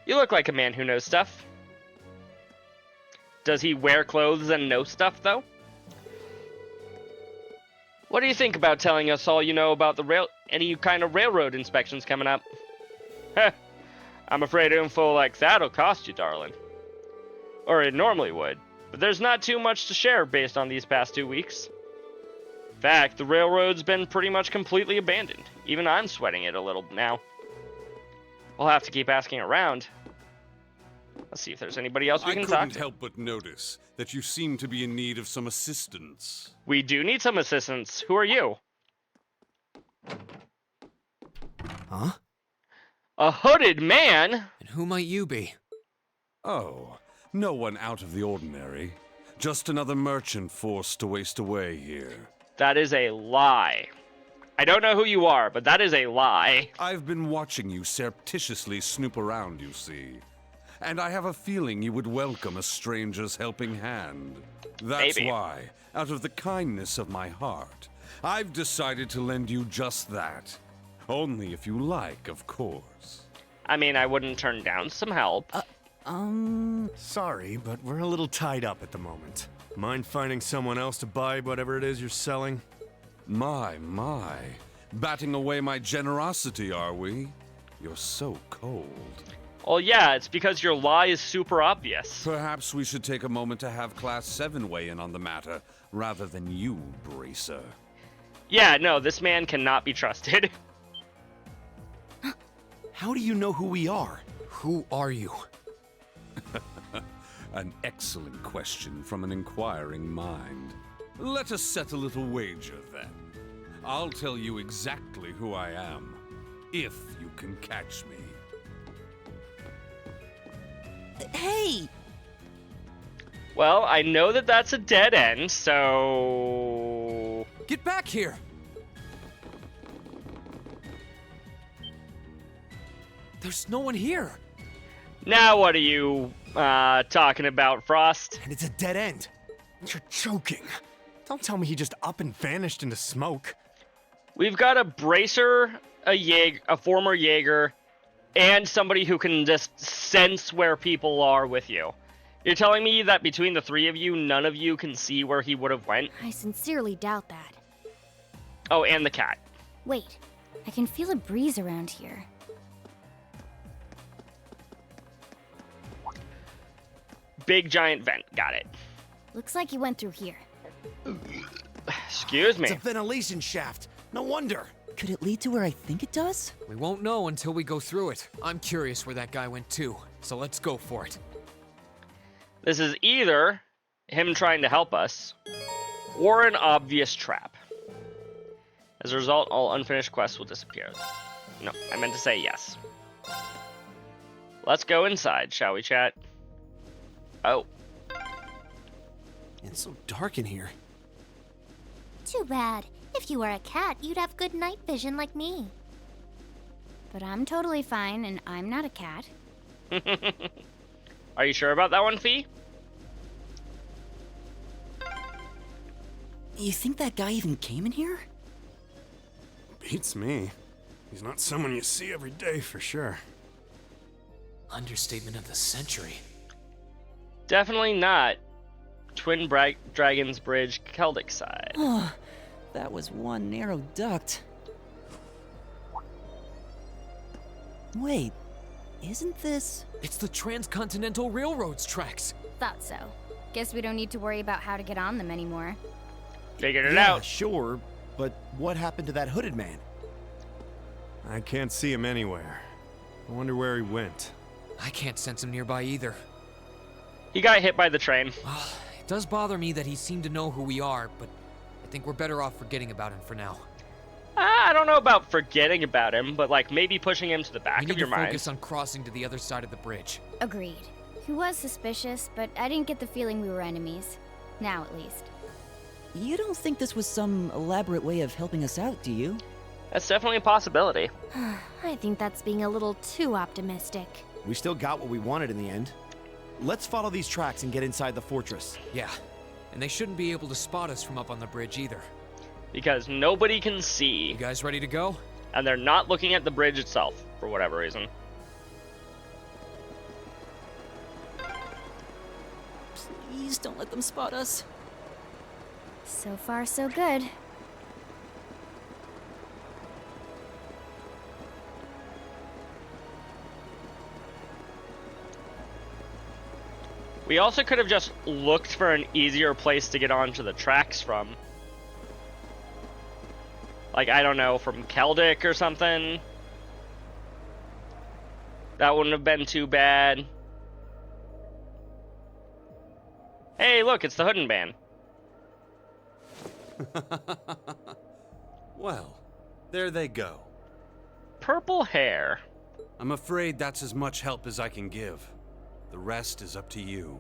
S1: You look like a man who knows stuff. Does he wear clothes and know stuff, though? What do you think about telling us all you know about the any kind of railroad inspections coming up? Heh, I'm afraid info like that'll cost you, darling. Or it normally would, but there's not too much to share based on these past 2 weeks. In fact, the railroad's been pretty much completely abandoned. Even I'm sweating it a little now. We'll have to keep asking around. Let's see if there's anybody else we can talk to.
S9: I couldn't help but notice that you seem to be in need of some assistance.
S1: We do need some assistance. Who are you?
S4: Huh?
S1: A hooded man?
S6: And who might you be?
S9: Oh, no one out of the ordinary. Just another merchant forced to waste away here.
S1: That is a lie. I don't know who you are, but that is a lie.
S9: I've been watching you surreptitiously snoop around, you see. And I have a feeling you would welcome a stranger's helping hand. That's
S1: Maybe.
S9: why, out of the kindness of my heart, I've decided to lend you just that. Only if you like, of course.
S1: I mean, I wouldn't turn down some help.
S2: Sorry, but we're a little tied up at the moment. Mind finding someone else to buy whatever it is you're selling?
S9: My. Batting away my generosity, are we? You're so cold.
S1: Well, yeah, it's because your lie is super obvious.
S9: Perhaps we should take a moment to have Class 7 weigh in on the matter, rather than you, Bracer.
S1: Yeah, no, this man cannot be trusted.
S4: How do you know who we are?
S6: Who are you?
S9: An excellent question from an inquiring mind. Let us set a little wager, then. I'll tell you exactly who I am, if you can catch me.
S8: Hey!
S1: Well, I know that that's a dead end, so...
S6: Get back here! There's no one here.
S1: Now what are you, talking about, Frost?
S2: And it's a dead end. You're joking. Don't tell me he just up and vanished into smoke.
S1: We've got a Bracer, a former Jaeger, and somebody who can just sense where people are with you. You're telling me that between the three of you, none of you can see where he would have went?
S7: I sincerely doubt that.
S1: Oh, and the cat.
S7: Wait, I can feel a breeze around here.
S1: Big giant vent. Got it.
S7: Looks like he went through here.
S1: Excuse me.
S4: It's a ventilation shaft. No wonder.
S8: Could it lead to where I think it does?
S6: We won't know until we go through it. I'm curious where that guy went too, so let's go for it.
S1: This is either him trying to help us, or an obvious trap. As a result, all unfinished quests will disappear. No, I meant to say yes. Let's go inside, shall we, chat? Oh.
S4: It's so dark in here.
S7: Too bad. If you were a cat, you'd have good night vision like me. But I'm totally fine, and I'm not a cat.
S1: Are you sure about that one, Fee?
S8: You think that guy even came in here?
S2: Beats me. He's not someone you see every day for sure.
S6: Understatement of the century.
S1: Definitely not. Dragons Bridge, Celtic side.
S8: That was one narrow duct. Wait, isn't this...
S6: It's the Transcontinental Railroad's tracks.
S7: Thought so. Guess we don't need to worry about how to get on them anymore.
S1: Figured it
S4: Yeah,
S1: out.
S4: sure, but what happened to that hooded man?
S2: I can't see him anywhere. I wonder where he went.
S6: I can't sense him nearby either.
S1: He got hit by the train.
S6: It does bother me that he seemed to know who we are, but I think we're better off forgetting about him for now.
S1: I don't know about forgetting about him, but like maybe pushing him to the back
S6: We
S1: of
S6: need
S1: your
S6: to
S1: mind.
S6: focus on crossing to the other side of the bridge.
S7: Agreed. He was suspicious, but I didn't get the feeling we were enemies. Now, at least.
S8: You don't think this was some elaborate way of helping us out, do you?
S1: That's definitely a possibility.
S7: I think that's being a little too optimistic.
S4: We still got what we wanted in the end. Let's follow these tracks and get inside the fortress.
S6: Yeah, and they shouldn't be able to spot us from up on the bridge either.
S1: Because nobody can see,
S6: You guys ready to go?
S1: and they're not looking at the bridge itself, for whatever reason.
S8: Please don't let them spot us.
S7: So far, so good.
S1: We also could have just looked for an easier place to get onto the tracks from. Like, I don't know, from Celtic or something. That wouldn't have been too bad. Hey, look, it's the Hoodin Band.
S2: Well, there they go.
S1: Purple hair.
S2: I'm afraid that's as much help as I can give. The rest is up to you.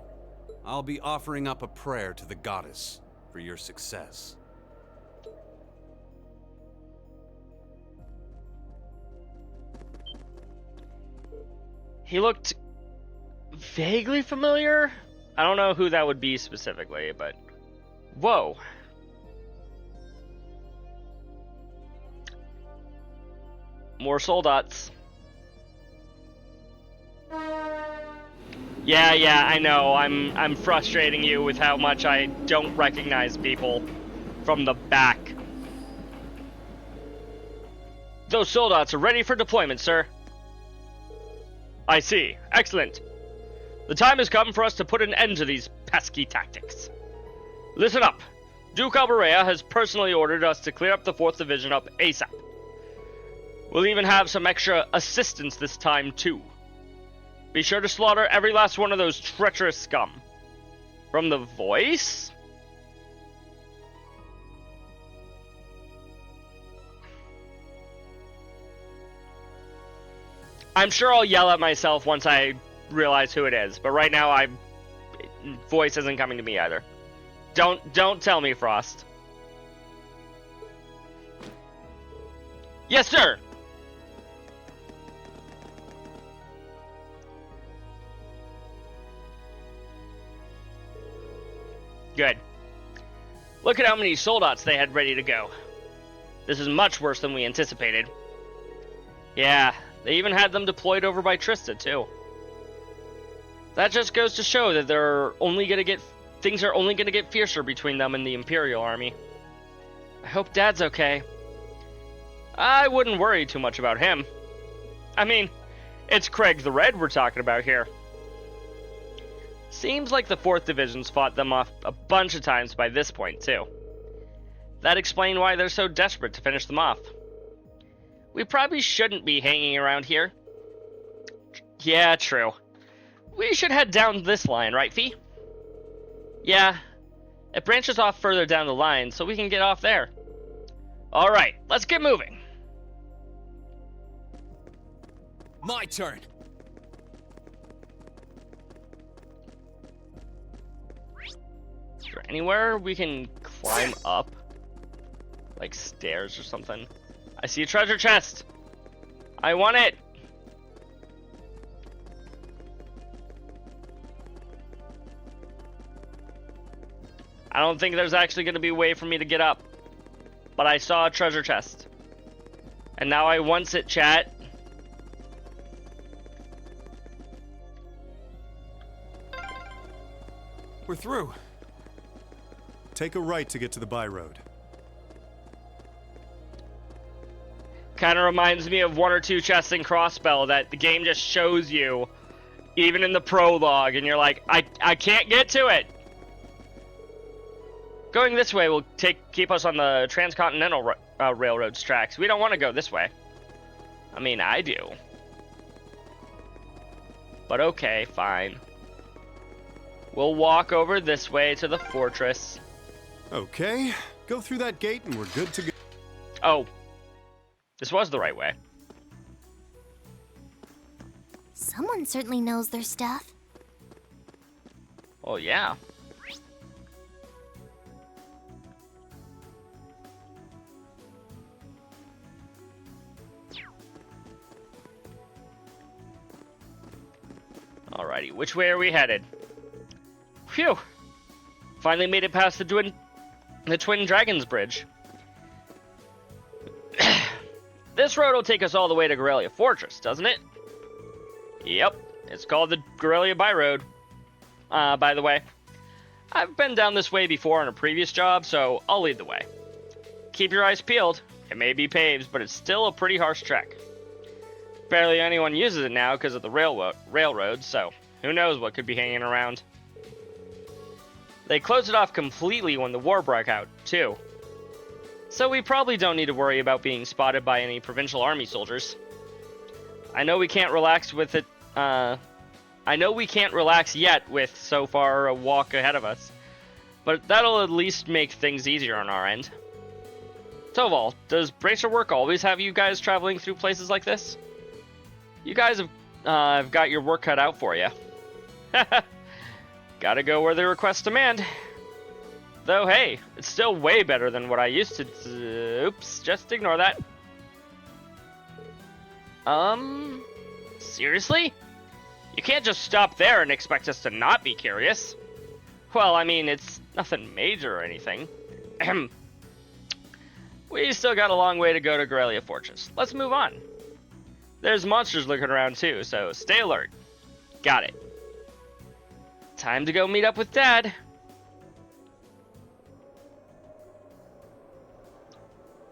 S2: I'll be offering up a prayer to the goddess for your success.
S1: He looked vaguely familiar. I don't know who that would be specifically, but... Whoa. More soldats. Yeah, I know. I'm frustrating you with how much I don't recognize people from the back. Those soldats are ready for deployment, sir. I see. Excellent. The time has come for us to put an end to these pesky tactics. Listen up. Duke Alberea has personally ordered us to clear up the 4th Division up ASAP. We'll even have some extra assistance this time, too. Be sure to slaughter every last one of those treacherous scum. From the voice? I'm sure I'll yell at myself once I realize who it is, but right now voice isn't coming to me either. Don't tell me, Frost. Yes, sir. Good. Look at how many soldats they had ready to go. This is much worse than we anticipated. Yeah, they even had them deployed over by Trista, too. That just goes to show that things are only gonna get fiercer between them and the Imperial Army. I hope Dad's okay. I wouldn't worry too much about him. I mean, it's Craig the Red we're talking about here. Seems like the 4th Division's fought them off a bunch of times by this point, too. That explains why they're so desperate to finish them off. We probably shouldn't be hanging around here. Yeah, true. We should head down this line, right, Fee? Yeah. It branches off further down the line, so we can get off there. Alright, let's get moving.
S6: My turn.
S1: Is there anywhere we can climb up? Like stairs or something? I see a treasure chest! I want it! I don't think there's actually going to be a way for me to get up. But I saw a treasure chest. And now I want it, chat.
S4: We're through.
S10: take a right to get to the byroad.
S1: Kind of reminds me of one or two chests in Crossbell that the game just shows you, even in the prologue, and you're like, I can't get to it. Going this way will keep us on the transcontinental railroad's tracks. We don't want to go this way. I mean, I do. But okay, fine. We'll walk over this way to the fortress.
S10: Okay, go through that gate and we're good to go.
S1: Oh. This was the right way.
S7: Someone certainly knows their stuff.
S1: Oh, yeah. Alrighty, which way are we headed? Phew! Finally made it past the Twin Dragons Bridge. This road will take us all the way to Gorelia Fortress, doesn't it? Yep, it's called the Gorelia Byroad. By the way, I've been down this way before on a previous job, so I'll lead the way. Keep your eyes peeled. It may be paved, but it's still a pretty harsh trek. Barely anyone uses it now because of the railroad, so who knows what could be hanging around. They closed it off completely when the war broke out, too. So we probably don't need to worry about being spotted by any Provincial Army soldiers. I know we can't relax with it, I know we can't relax yet with so far a walk ahead of us, but that'll at least make things easier on our end. Toval, does Bracer Work always have you guys traveling through places like this? You guys have got your work cut out for you. Gotta go where the requests demand. Though, hey, it's still way better than what I used to do. Oops, just ignore that. Seriously? You can't just stop there and expect us to not be curious. Well, I mean, it's nothing major or anything. We still got a long way to go to Gorelia Fortress. Let's move on. There's monsters looking around too, so stay alert. Got it. Time to go meet up with Dad.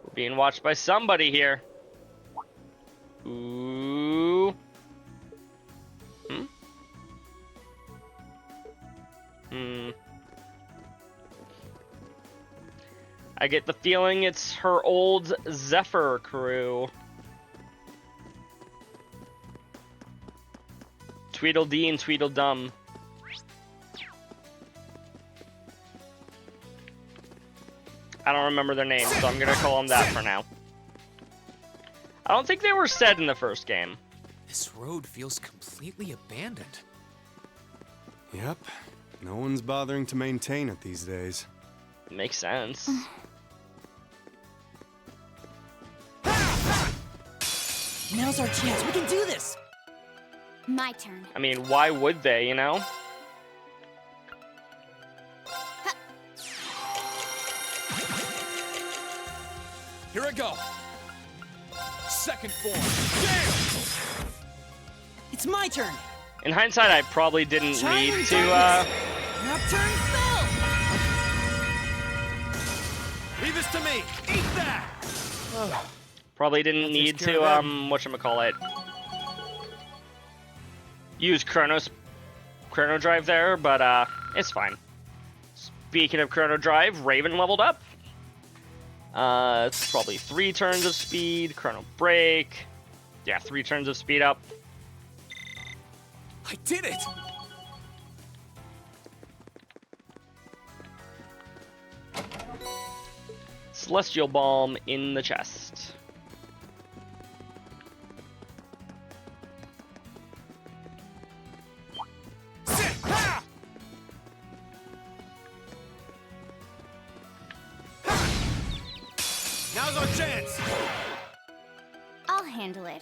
S1: We're being watched by somebody here. Ooh. I get the feeling it's her old Zephyr crew. Tweedledee and Tweedledum. I don't remember their names, so I'm gonna call them that for now. I don't think they were said in the first game.
S6: This road feels completely abandoned.
S10: Yep, no one's bothering to maintain it these days.
S1: Makes sense.
S8: Now's our chance. We can do this.
S7: My turn.
S1: I mean, why would they, you know?
S6: Here I go. Second form. Damn!
S8: It's my turn.
S1: In hindsight, I probably didn't need to,
S8: Nocturne spell!
S4: Leave this to me. Eat that.
S1: probably didn't need to, whatchamacallit, use Chrono Drive there, but, it's fine. Speaking of Chrono Drive, Raven leveled up. It's probably 3 turns of speed, Chrono Break. Yeah, 3 turns of speed up.
S6: I did it!
S1: Celestial Balm in the chest.
S4: Now's our chance.
S7: I'll handle it.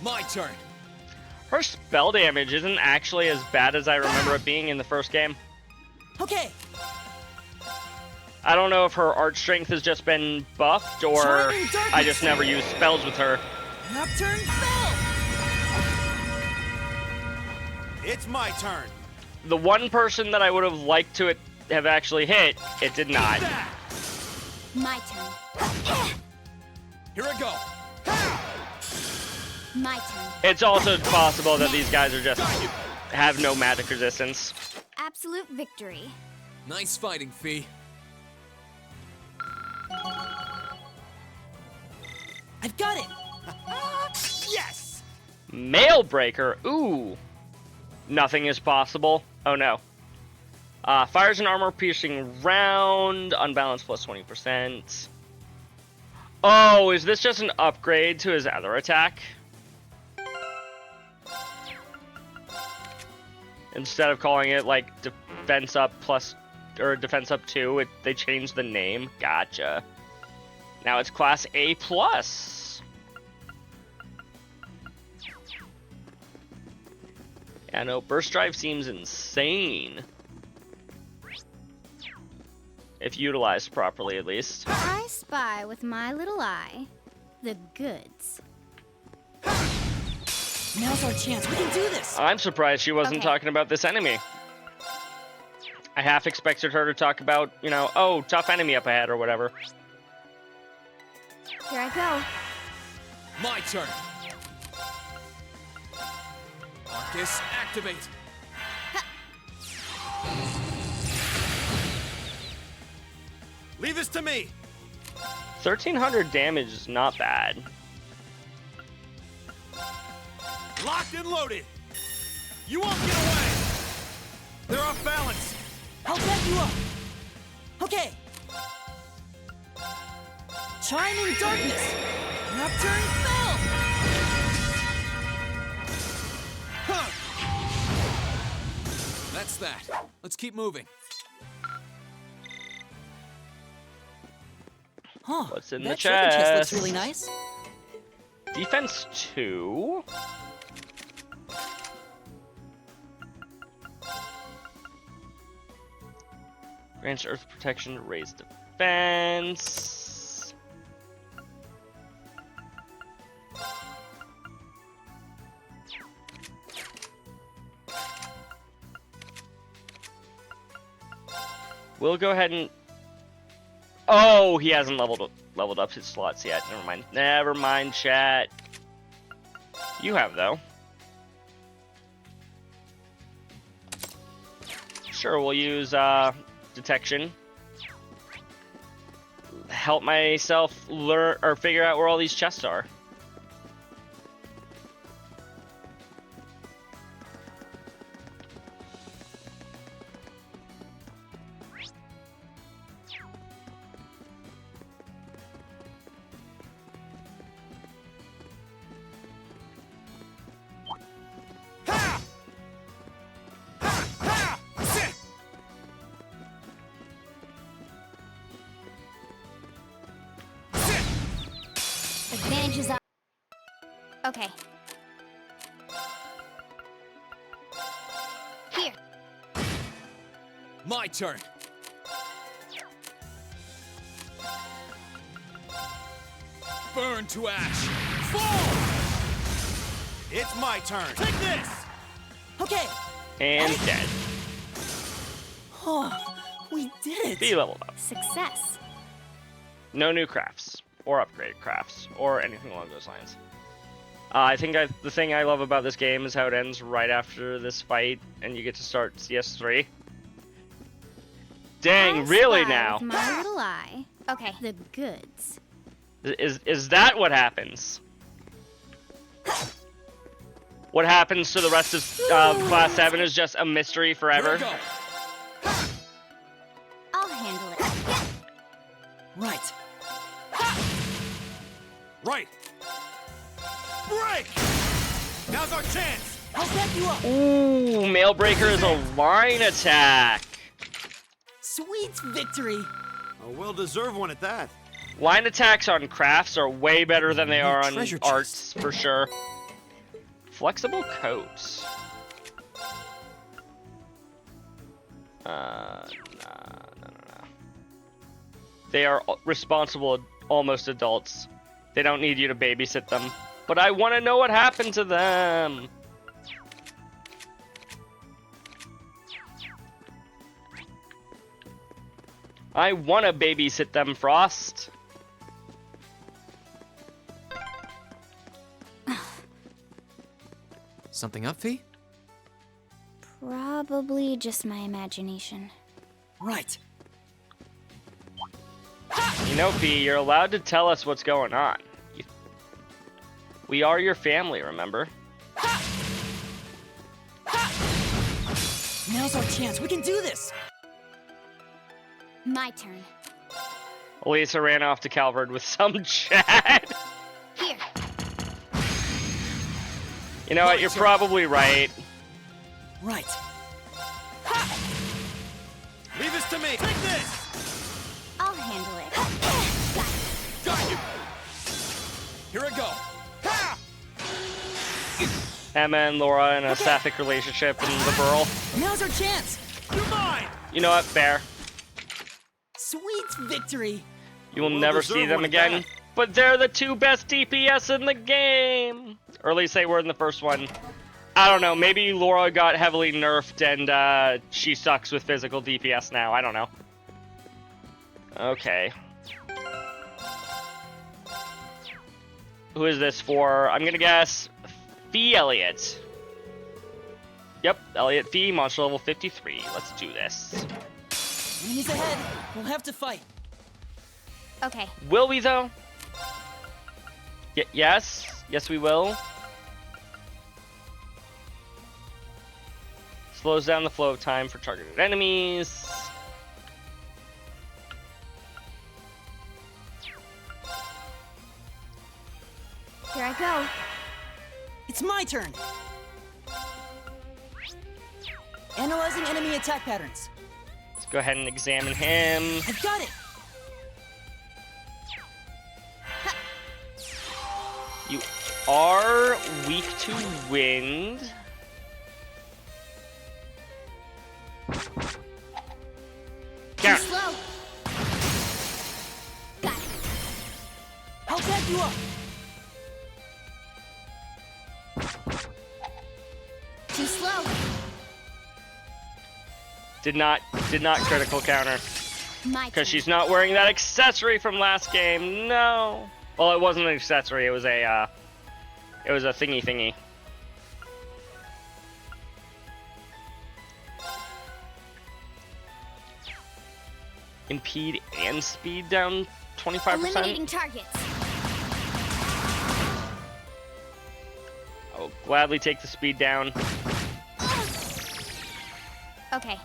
S6: My turn.
S1: Her spell damage isn't actually as bad as I remember it being in the first game.
S8: Okay.
S1: I don't know if her art strength has just been buffed, or I just never used spells with her.
S8: Nocturne Spell!
S4: It's my turn.
S1: The one person that I would have liked to have actually hit, it did not.
S7: My turn.
S6: Here I go.
S7: My turn.
S1: It's also possible that these guys are just have no magic resistance.
S7: Absolute victory.
S6: Nice fighting, Fee.
S8: I've got it!
S4: Yes!
S1: Mail breaker. Ooh. Nothing is possible. Oh no. Fires an armor piercing round. Unbalanced plus 20%. Oh, is this just an upgrade to his other attack? Instead of calling it like defense up plus or defense up 2, they changed the name. Gotcha. Now it's class A plus. Yeah, no, burst drive seems insane. If utilized properly, at least.
S7: I spy with my little eye the goods.
S8: Now's our chance. We can do this!
S1: I'm surprised she wasn't
S7: Okay.
S1: talking about this enemy. I half expected her to talk about, you know, oh, tough enemy up ahead or whatever.
S7: Here I go.
S6: My turn. Marcus, activate.
S4: Leave this to me.
S1: 1,300 damage is not bad.
S4: Locked and loaded. You won't get away. They're off balance.
S8: I'll back you up! Okay! Chiming Darkness! Nocturne Spell!
S6: That's that. Let's keep moving.
S8: Huh.
S1: What's in the
S8: that treasure chest looks
S1: chest?
S8: really nice.
S1: Defense 2. Grants earth protection, raise defense. We'll go ahead and... Oh, he hasn't leveled up his slots yet. Never mind. Never mind, chat. You have, though. Sure, we'll use detection. Help myself learn or figure out where all these chests are.
S7: Advantages are... Okay. Here.
S6: My turn. Burn to ash.
S4: Fall! It's my turn. Take this!
S8: Okay!
S1: And dead.
S8: Oh, we did it!
S1: Be leveled up.
S7: Success.
S1: No new crafts, or upgrade crafts, or anything along those lines. I think the thing I love about this game is how it ends right after this fight, and you get to start CS3. Dang,
S7: I
S1: really
S7: spy
S1: now?
S7: with my little eye. Okay, the goods.
S1: Is that what happens? What happens to the rest of Class 7 is just a mystery forever?
S6: Here we go.
S7: I'll handle it.
S8: Right.
S4: Right. Break! Now's our chance.
S8: I'll back you up!
S1: Ooh, Mailbreaker is a line attack.
S8: Sweet victory!
S4: A well-deserved one at that.
S1: Line attacks on crafts are way better than they are on
S8: treasure
S1: arts, for sure. Flexible coats. No. They are responsible, almost adults. They don't need you to babysit them. but I want to know what happened to them. I want to babysit them, Frost.
S6: Something up, Fee?
S7: Probably just my imagination.
S8: Right.
S1: You know, Fee, you're allowed to tell us what's going on. We are your family, remember?
S8: Now's our chance. We can do this.
S7: My turn.
S1: Elisa ran off to Calvard with some chat.
S7: Here.
S1: You know what? You're probably right.
S8: Right.
S4: Leave this to me. Take this.
S7: I'll handle it.
S4: Got you. Here I go. Ha!
S1: Emma and Laura in a sapphic relationship in the Burl.
S8: Now's our chance.
S4: You're mine.
S1: You know what? Fair.
S8: Sweet victory.
S1: You will
S4: We'll
S1: never
S4: deserve
S1: see them
S4: one of
S1: again.
S4: that.
S1: But they're the two best DPS in the game. Or at least they were in the first one. I don't know. Maybe Laura got heavily nerfed and she sucks with physical DPS now. I don't know. Okay. Who is this for? I'm gonna guess Fee Elliott. Yep, Elliott Fee, monster level 53. Let's do this.
S8: Enemies ahead. We'll have to fight.
S7: Okay.
S1: Will we though? Yes. Yes, we will. Slows down the flow of time for targeted enemies.
S7: Here I go.
S8: It's my turn. Analyzing enemy attack patterns.
S1: Let's go ahead and examine him.
S8: I've got it.
S1: You are weak to wind.
S7: Too
S1: Count.
S7: slow. Got it.
S8: I'll back you up.
S7: Too slow.
S1: Did not critical counter.
S7: My turn.
S1: Because she's not wearing that accessory from last game. No. Well, it wasn't an accessory. It was a thingy. Impede and speed down 25%.
S7: Eliminating targets.
S1: I will gladly take the speed down.
S7: Okay.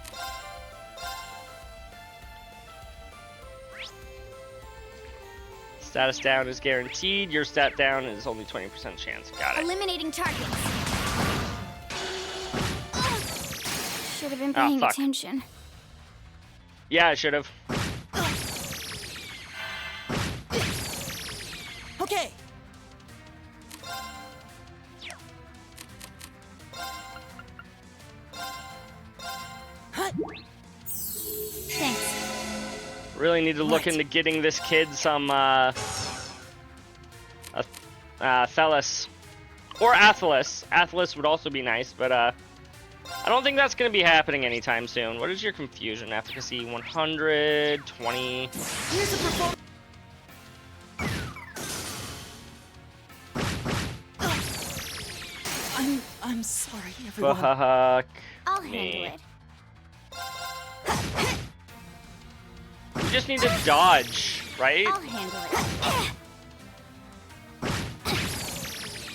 S1: Status down is guaranteed. Your stat down is only 20% chance. Got it.
S7: Eliminating targets. Should have been paying
S1: fuck.
S7: attention.
S1: Yeah, I should have.
S8: Okay. Hut.
S7: Thanks.
S1: Really need to look
S8: Right.
S1: into getting this kid some Thelis. Or Athelis. Athelis would also be nice, but I don't think that's going to be happening anytime soon. What is your confusion? Efficacy 100, 20.
S8: Here's the performance. I'm sorry, everyone.
S1: Fuck
S7: I'll
S1: me.
S7: handle it.
S1: You just need to dodge, right?
S7: I'll handle it.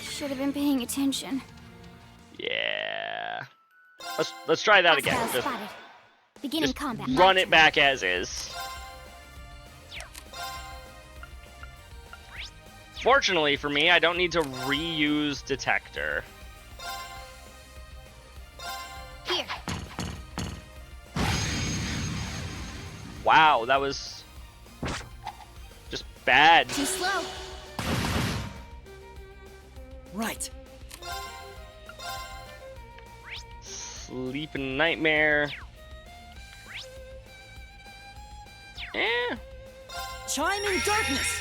S7: Should have been paying attention.
S1: Yeah. Let's try that again.
S7: Hostile
S1: Just
S7: spotted. Beginning combat.
S1: run
S7: My
S1: it
S7: turn.
S1: back as is. Fortunately for me, I don't need to reuse detector.
S7: Here.
S1: Wow, that was just bad.
S7: Too slow.
S8: Right.
S1: Sleeping nightmare.
S8: Chime in darkness.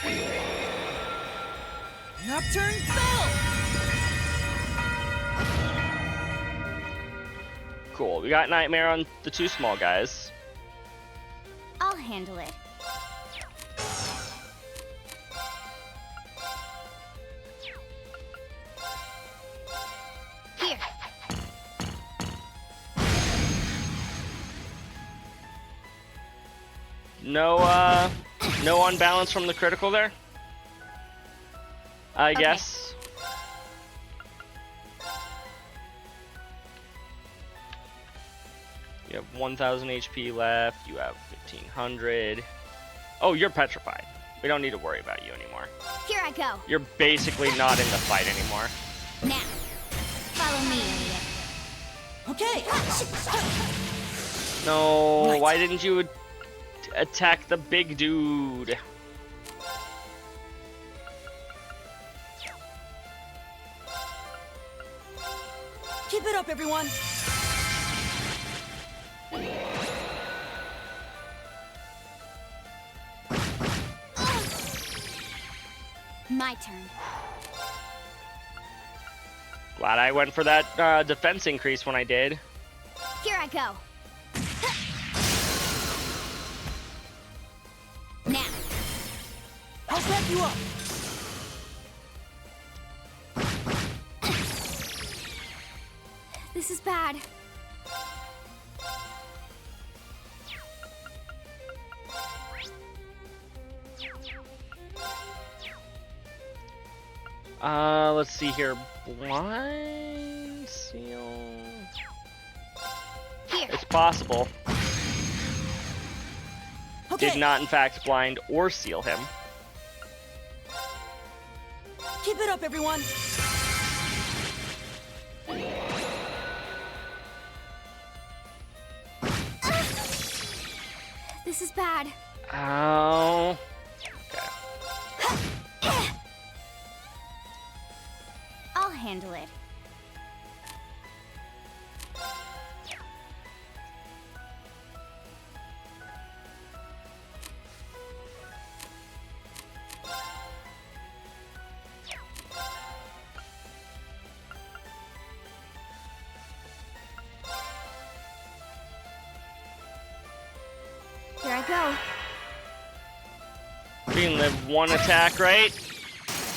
S8: Nocturne bell.
S1: Cool. We got Nightmare on the 2 small guys.
S7: I'll handle it. Here.
S1: No unbalance from the critical there? I
S7: Okay.
S1: guess. You have 1,000 HP left. You have 1,500. Oh, you're petrified. We don't need to worry about you anymore.
S7: Here I go.
S1: You're basically not in the fight anymore.
S7: Now, follow me, idiot.
S8: Okay.
S1: No,
S8: Right.
S1: why didn't you attack the big dude?
S8: Keep it up, everyone.
S7: My turn.
S1: Glad I went for that defense increase when I did.
S7: Here I go. Now,
S8: I'll back you up.
S7: this is bad.
S1: Let's see here. Blind seal.
S7: Here.
S1: It's possible.
S8: Okay.
S1: Did not, in fact, blind or seal him.
S8: Keep it up, everyone.
S7: This is bad.
S1: Oh. Okay.
S7: I'll handle it. Here I go.
S1: We can live 1 attack, right?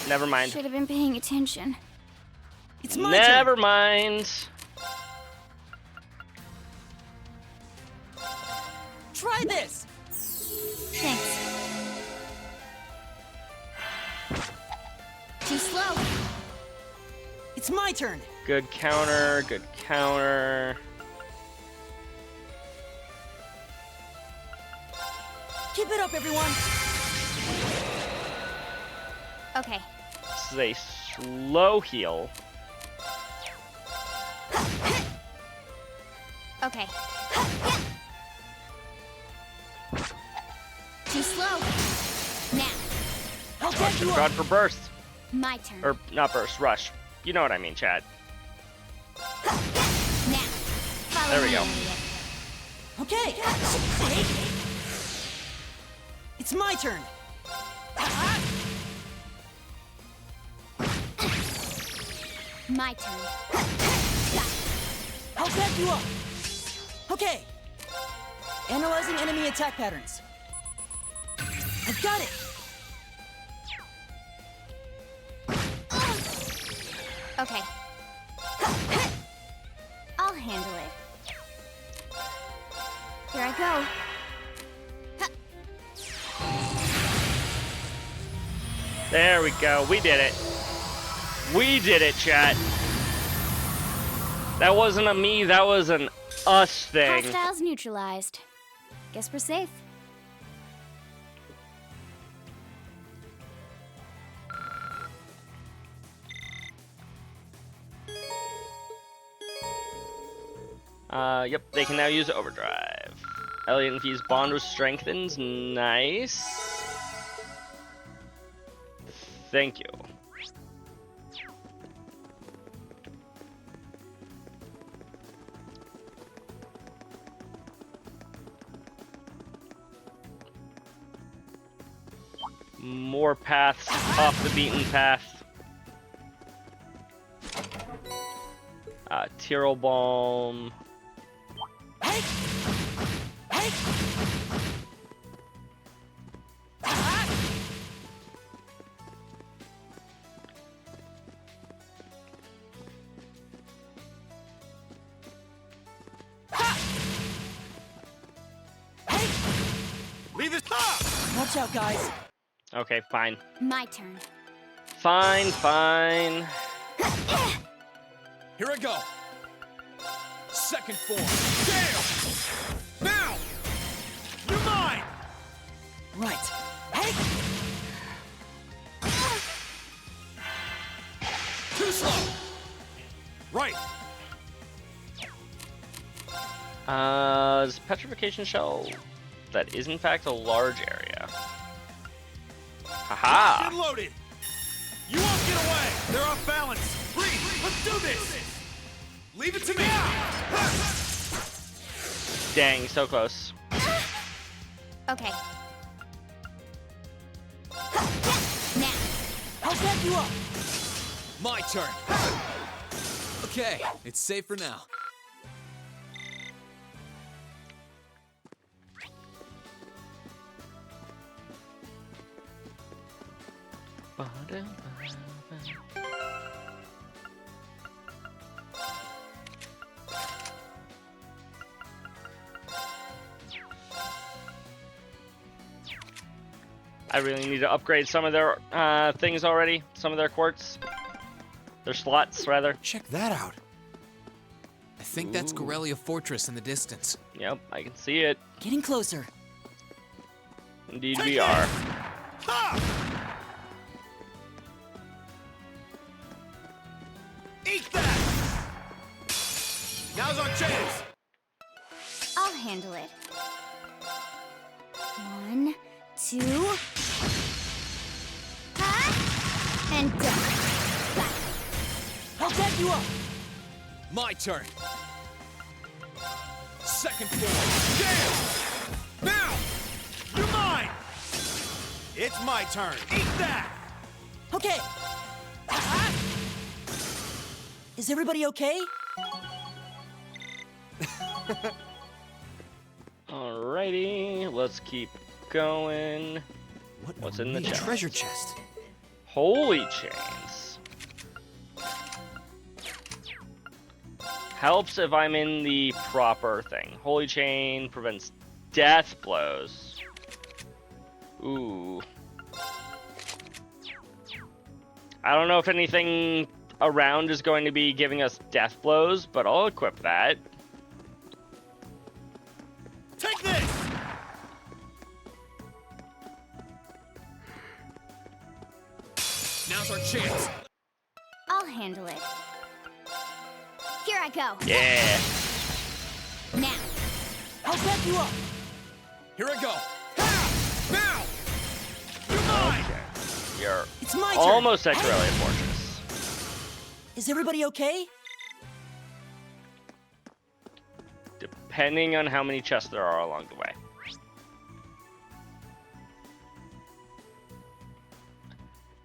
S1: Never mind.
S7: Should have been paying attention.
S8: It's my
S1: Never
S8: turn.
S1: mind.
S8: Try this.
S7: Thanks. Too slow.
S8: It's my turn.
S1: Good counter, good counter.
S8: Keep it up, everyone.
S7: Okay.
S1: This is a slow heal.
S7: Okay. Too slow. Now,
S8: I'll back
S1: Should
S8: you
S1: have
S8: up.
S1: gone for burst.
S7: my turn.
S1: Or, not burst, rush. You know what I mean, Chad.
S7: Now, follow
S1: There we
S7: me,
S1: go.
S7: idiot.
S8: Okay. It's my turn.
S7: My turn.
S8: I'll back you up. Okay. Analyzing enemy attack patterns. I've got it.
S7: Okay. I'll handle it. Here I go.
S1: There we go. We did it. We did it, chat. That wasn't a me, that was an us thing.
S7: Hostiles neutralized. Guess we're safe.
S1: Yep, they can now use overdrive. Elliot and V's bond was strengthened. Nice. Thank you. More paths off the beaten path. Tyrol Balm.
S4: Leave this up!
S8: Watch out, guys.
S1: Okay, fine.
S7: My turn.
S1: Fine.
S6: Here I go. Second form. Damn!
S4: Now! You're mine!
S8: Right. Hey!
S6: Too slow.
S4: Right!
S1: Is petrification shell? That is in fact a large area. Haha!
S4: Get loaded! You won't get away! They're off balance! Breathe! Let's do this! Leave it to me!
S1: Dang, so close.
S7: Okay. Now.
S8: I'll back you up.
S6: My turn. Okay, it's safe for now.
S1: I really need to upgrade some of their things already. Some of their quartz. Their slots, rather.
S4: Check that out.
S6: I think that's Corellia Fortress in the distance.
S1: Yep, I can see it.
S8: Getting closer.
S1: Indeed we are.
S4: Ha! Eat that! Now's our chance!
S7: I'll handle it. 1, 2. Ha! And done. Got it.
S8: I'll back you up.
S6: My turn. Second form.
S4: Damn! Now! You're mine! It's my turn. Eat that!
S8: Okay. Is everybody okay?
S1: Alrighty, let's keep going. What's in the chest?
S4: Treasure chest.
S1: Holy chains. Helps if I'm in the proper thing. Holy chain prevents death blows. Ooh. I don't know if anything around is going to be giving us death blows, but I'll equip that.
S4: Take this!
S6: Now's our chance.
S7: I'll handle it. Here I go.
S1: Yeah.
S7: Now.
S8: I'll back you up.
S6: Here I go.
S4: Now! You're mine!
S1: You're
S8: It's my turn.
S1: almost at Corellia Fortress.
S8: Is everybody okay?
S1: Depending on how many chests there are along the way.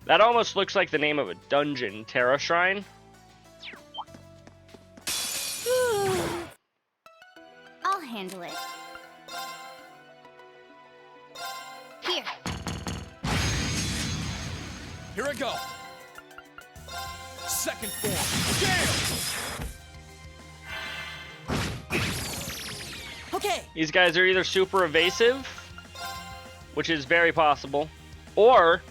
S1: That almost looks like the name of a dungeon, Terra Shrine.
S7: I'll handle it. Here.
S6: Here I go. Second form. Damn!
S8: Okay.
S1: These guys are either super evasive, which is very possible, or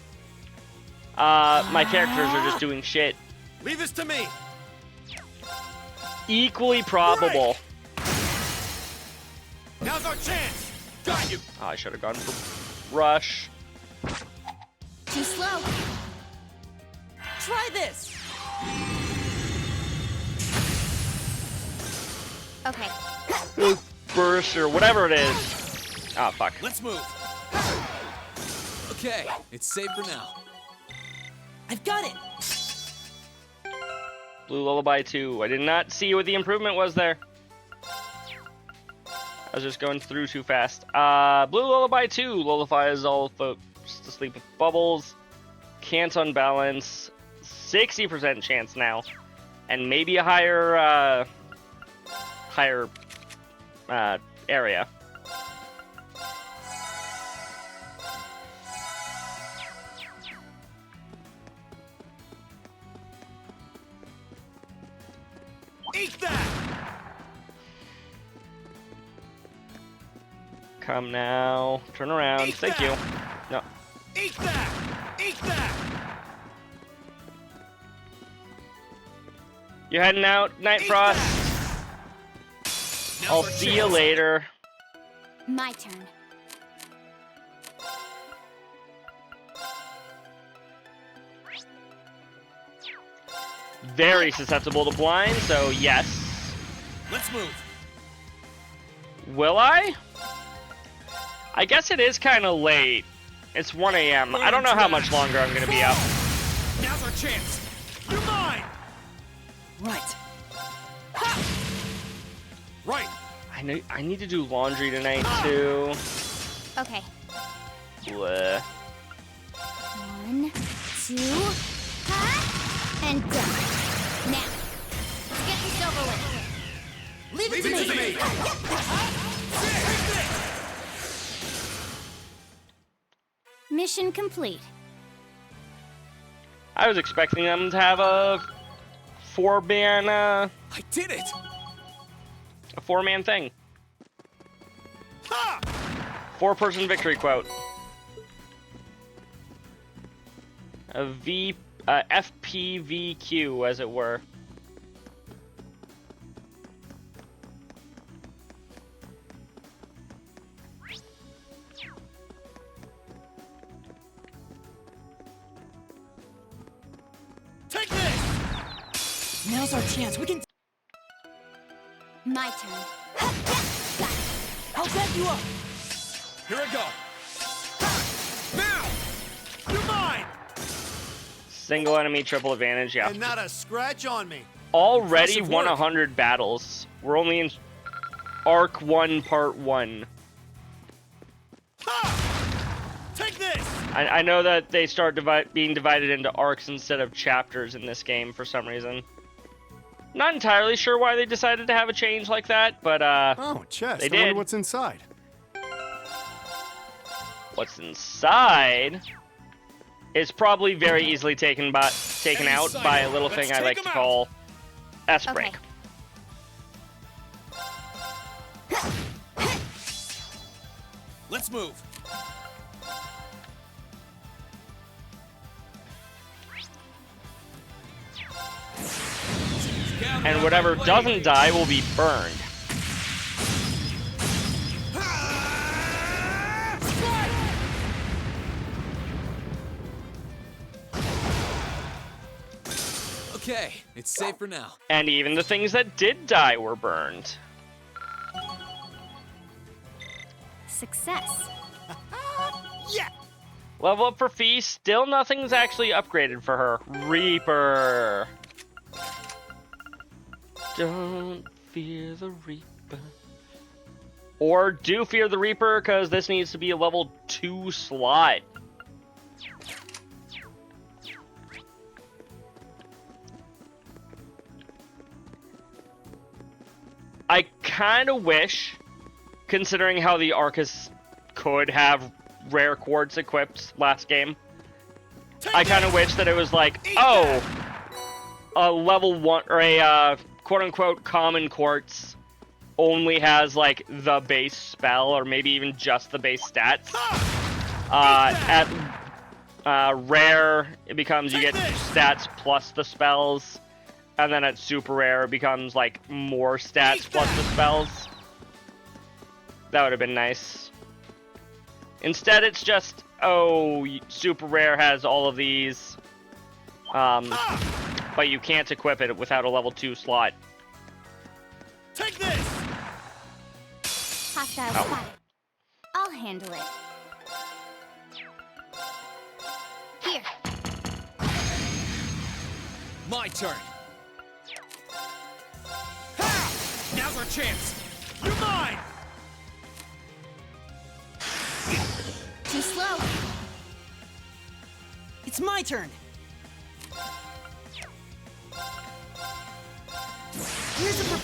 S1: my characters are just doing shit.
S4: Leave this to me!
S1: Equally probable.
S4: Now's our chance! Got you!
S1: Oh, I should have gone for rush.
S7: Too slow.
S8: Try this.
S7: Okay.
S1: Burst or whatever it is. Ah, fuck.
S6: Let's move. Okay, it's safe for now.
S8: I've got it.
S1: Blue Lullaby 2. I did not see what the improvement was there. I was just going through too fast. Blue Lullaby 2 lullifies all folks to sleep with bubbles. Can't unbalance. 60% chance now. And maybe a higher area. Come now. Turn around.
S4: Eat
S1: Thank
S4: that!
S1: you. No.
S4: Eat that! Eat that!
S1: You heading out, Night
S4: Eat
S1: Frost?
S4: that!
S1: I'll
S4: Now's our
S1: see you
S4: chance.
S1: later.
S7: My turn.
S1: Very susceptible to blind, so yes.
S4: Let's move.
S1: Will I? I guess it is kind of late. It's 1 a.m. I don't know how much longer I'm going to be up.
S4: Now's our chance. You're mine.
S8: Right.
S4: Right.
S1: I need to do laundry tonight, too.
S7: Okay.
S1: Bleh.
S7: 1, 2, ha, and done. Now, let's get this over with.
S8: Leave it
S4: Leave
S8: to
S4: it
S8: me.
S4: to me.
S7: Mission complete.
S1: I was expecting them to have a four-man
S6: I did it!
S1: a four-man thing.
S4: Ha!
S1: Four-person victory quote. A FPVQ, as it were.
S4: Take this.
S8: Now's our chance. We can.
S7: My turn. Got it.
S8: I'll back you up.
S4: Here I go. Now. You're mine.
S1: Single enemy, triple advantage, yeah.
S4: And not a scratch on me.
S1: Already
S4: Impressive
S1: won
S4: work.
S1: 100 battles. We're only in Arc 1, Part 1.
S4: Ha! Take this.
S1: I know that they start being divided into arcs instead of chapters in this game for some reason. Not entirely sure why they decided to have a change like that, but
S10: Oh, chest.
S1: They
S10: I wonder
S1: did.
S10: what's inside.
S1: what's inside is probably very easily taken out by a little thing I like to call S-Break.
S7: Okay.
S4: Let's move.
S1: And whatever doesn't die will be burned.
S6: Okay, it's safe for now.
S1: And even the things that did die were burned.
S7: Success.
S4: Yeah.
S1: Level up for Fee, still nothing's actually upgraded for her. Reaper. Don't fear the Reaper. Or do fear the Reaper, because this needs to be a level 2 slot. I kind of wish, considering how the Arcus could have rare quartz equipped last game, I kind of wish that it was like, oh, a level 1 or a quote-unquote common quartz only has like the base spell or maybe even just the base stats. At rare, it becomes you get stats plus the spells, and then at super rare, it becomes like more stats plus the spells. That would have been nice. Instead, it's just, oh, super rare has all of these, but you can't equip it without a level 2 slot.
S4: Take this.
S7: Hostile spotted. I'll handle it. Here.
S6: My turn.
S4: Ha! Now's our chance. You're mine.
S8: Too slow. It's my turn. Here's a.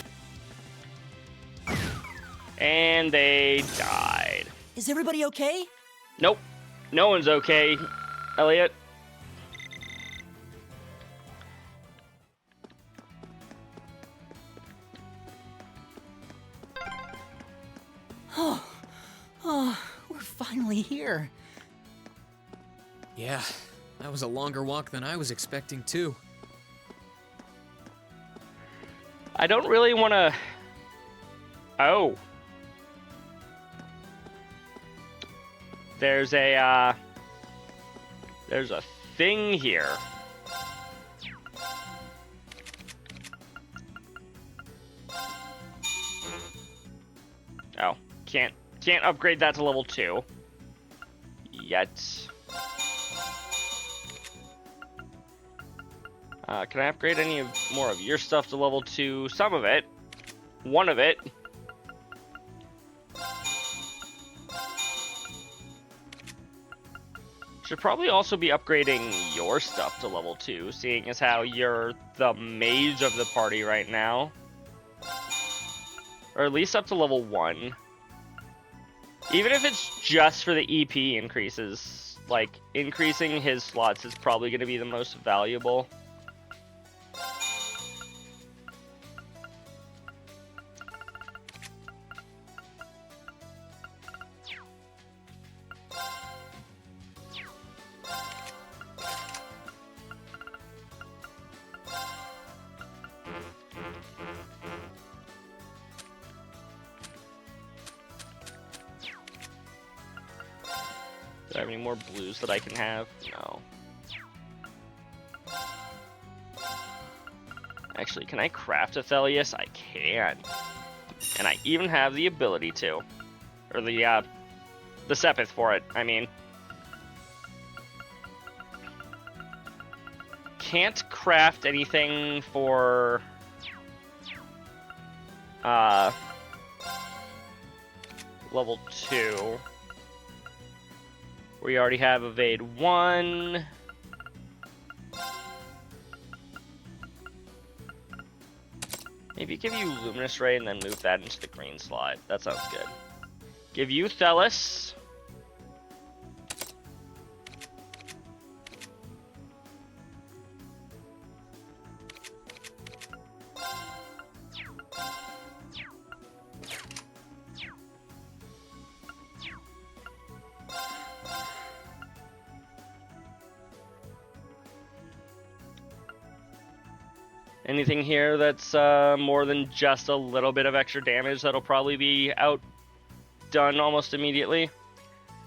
S1: And they died.
S8: Is everybody okay?
S1: Nope. No one's okay, Elliot.
S8: finally here.
S6: Yeah, that was a longer walk than I was expecting, too.
S1: I don't really want to... Oh. There's a thing here. Oh, can't upgrade that to level 2 yet. Can I upgrade any more of your stuff to level 2? Some of it. One of it. Should probably also be upgrading your stuff to level 2, seeing as how you're the mage of the party right now. Or at least up to level 1. Even if it's just for the EP increases, like, increasing his slots is probably going to be the most valuable. Do I have any more blues that I can have? No. Actually, can I craft a Thelius? I can. And I even have the ability to. Or the Sepith for it, I mean. Can't craft anything for... level 2. We already have Evade 1. Maybe give you Luminous Ray and then move that into the green slot. That sounds good. Give you Thelis. Anything here that's more than just a little bit of extra damage that'll probably be outdone almost immediately?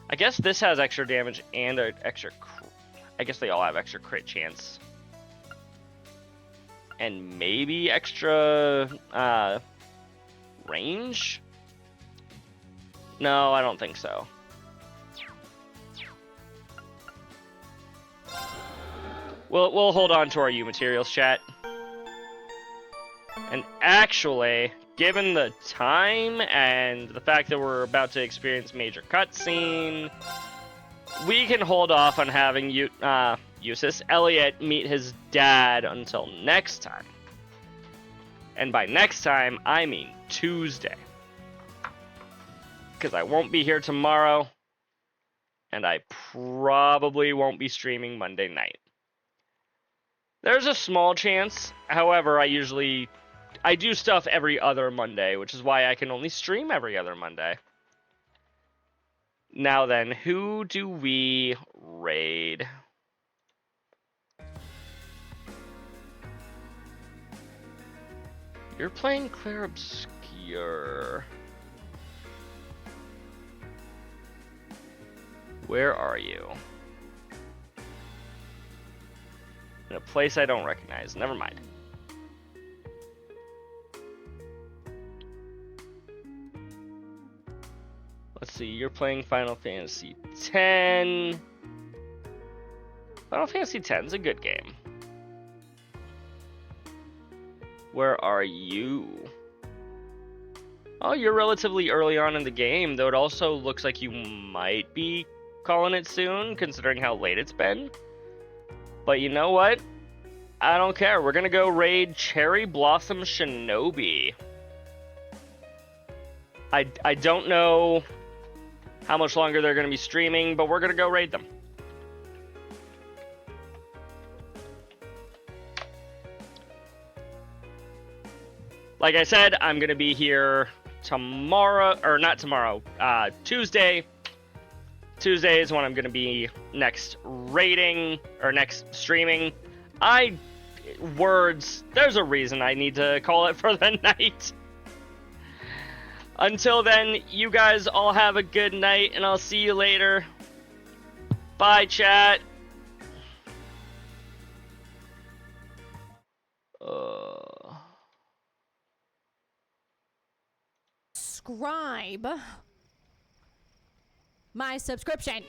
S1: I guess this has extra damage and an extra... I guess they all have extra crit chance. And maybe extra range? No, I don't think so. We'll hold on to our U materials, chat. And actually, given the time and the fact that we're about to experience major cutscene, we can hold off on having Eustace Elliot meet his dad until next time. And by next time, I mean Tuesday. Because I won't be here tomorrow, and I probably won't be streaming Monday night. There's a small chance, however, I do stuff every other Monday, which is why I can only stream every other Monday. Now then, who do we raid? You're playing Clair Obscure. Where are you? In a place I don't recognize. Never mind. Let's see, you're playing Final Fantasy X. Final Fantasy X is a good game. Where are you? Oh, you're relatively early on in the game, though it also looks like you might be calling it soon, considering how late it's been. But you know what? I don't care. We're gonna go raid Cherry Blossom Shinobi. I don't know how much longer they're going to be streaming, but we're going to go raid them. Like I said, I'm going to be here tomorrow, or not tomorrow, Tuesday, Tuesday is when I'm going to be next rating or next streaming. There's a reason I need to call it for the night. Until then, you guys all have a good night, and I'll see you later. Bye, chat.
S11: Subscribe my subscription.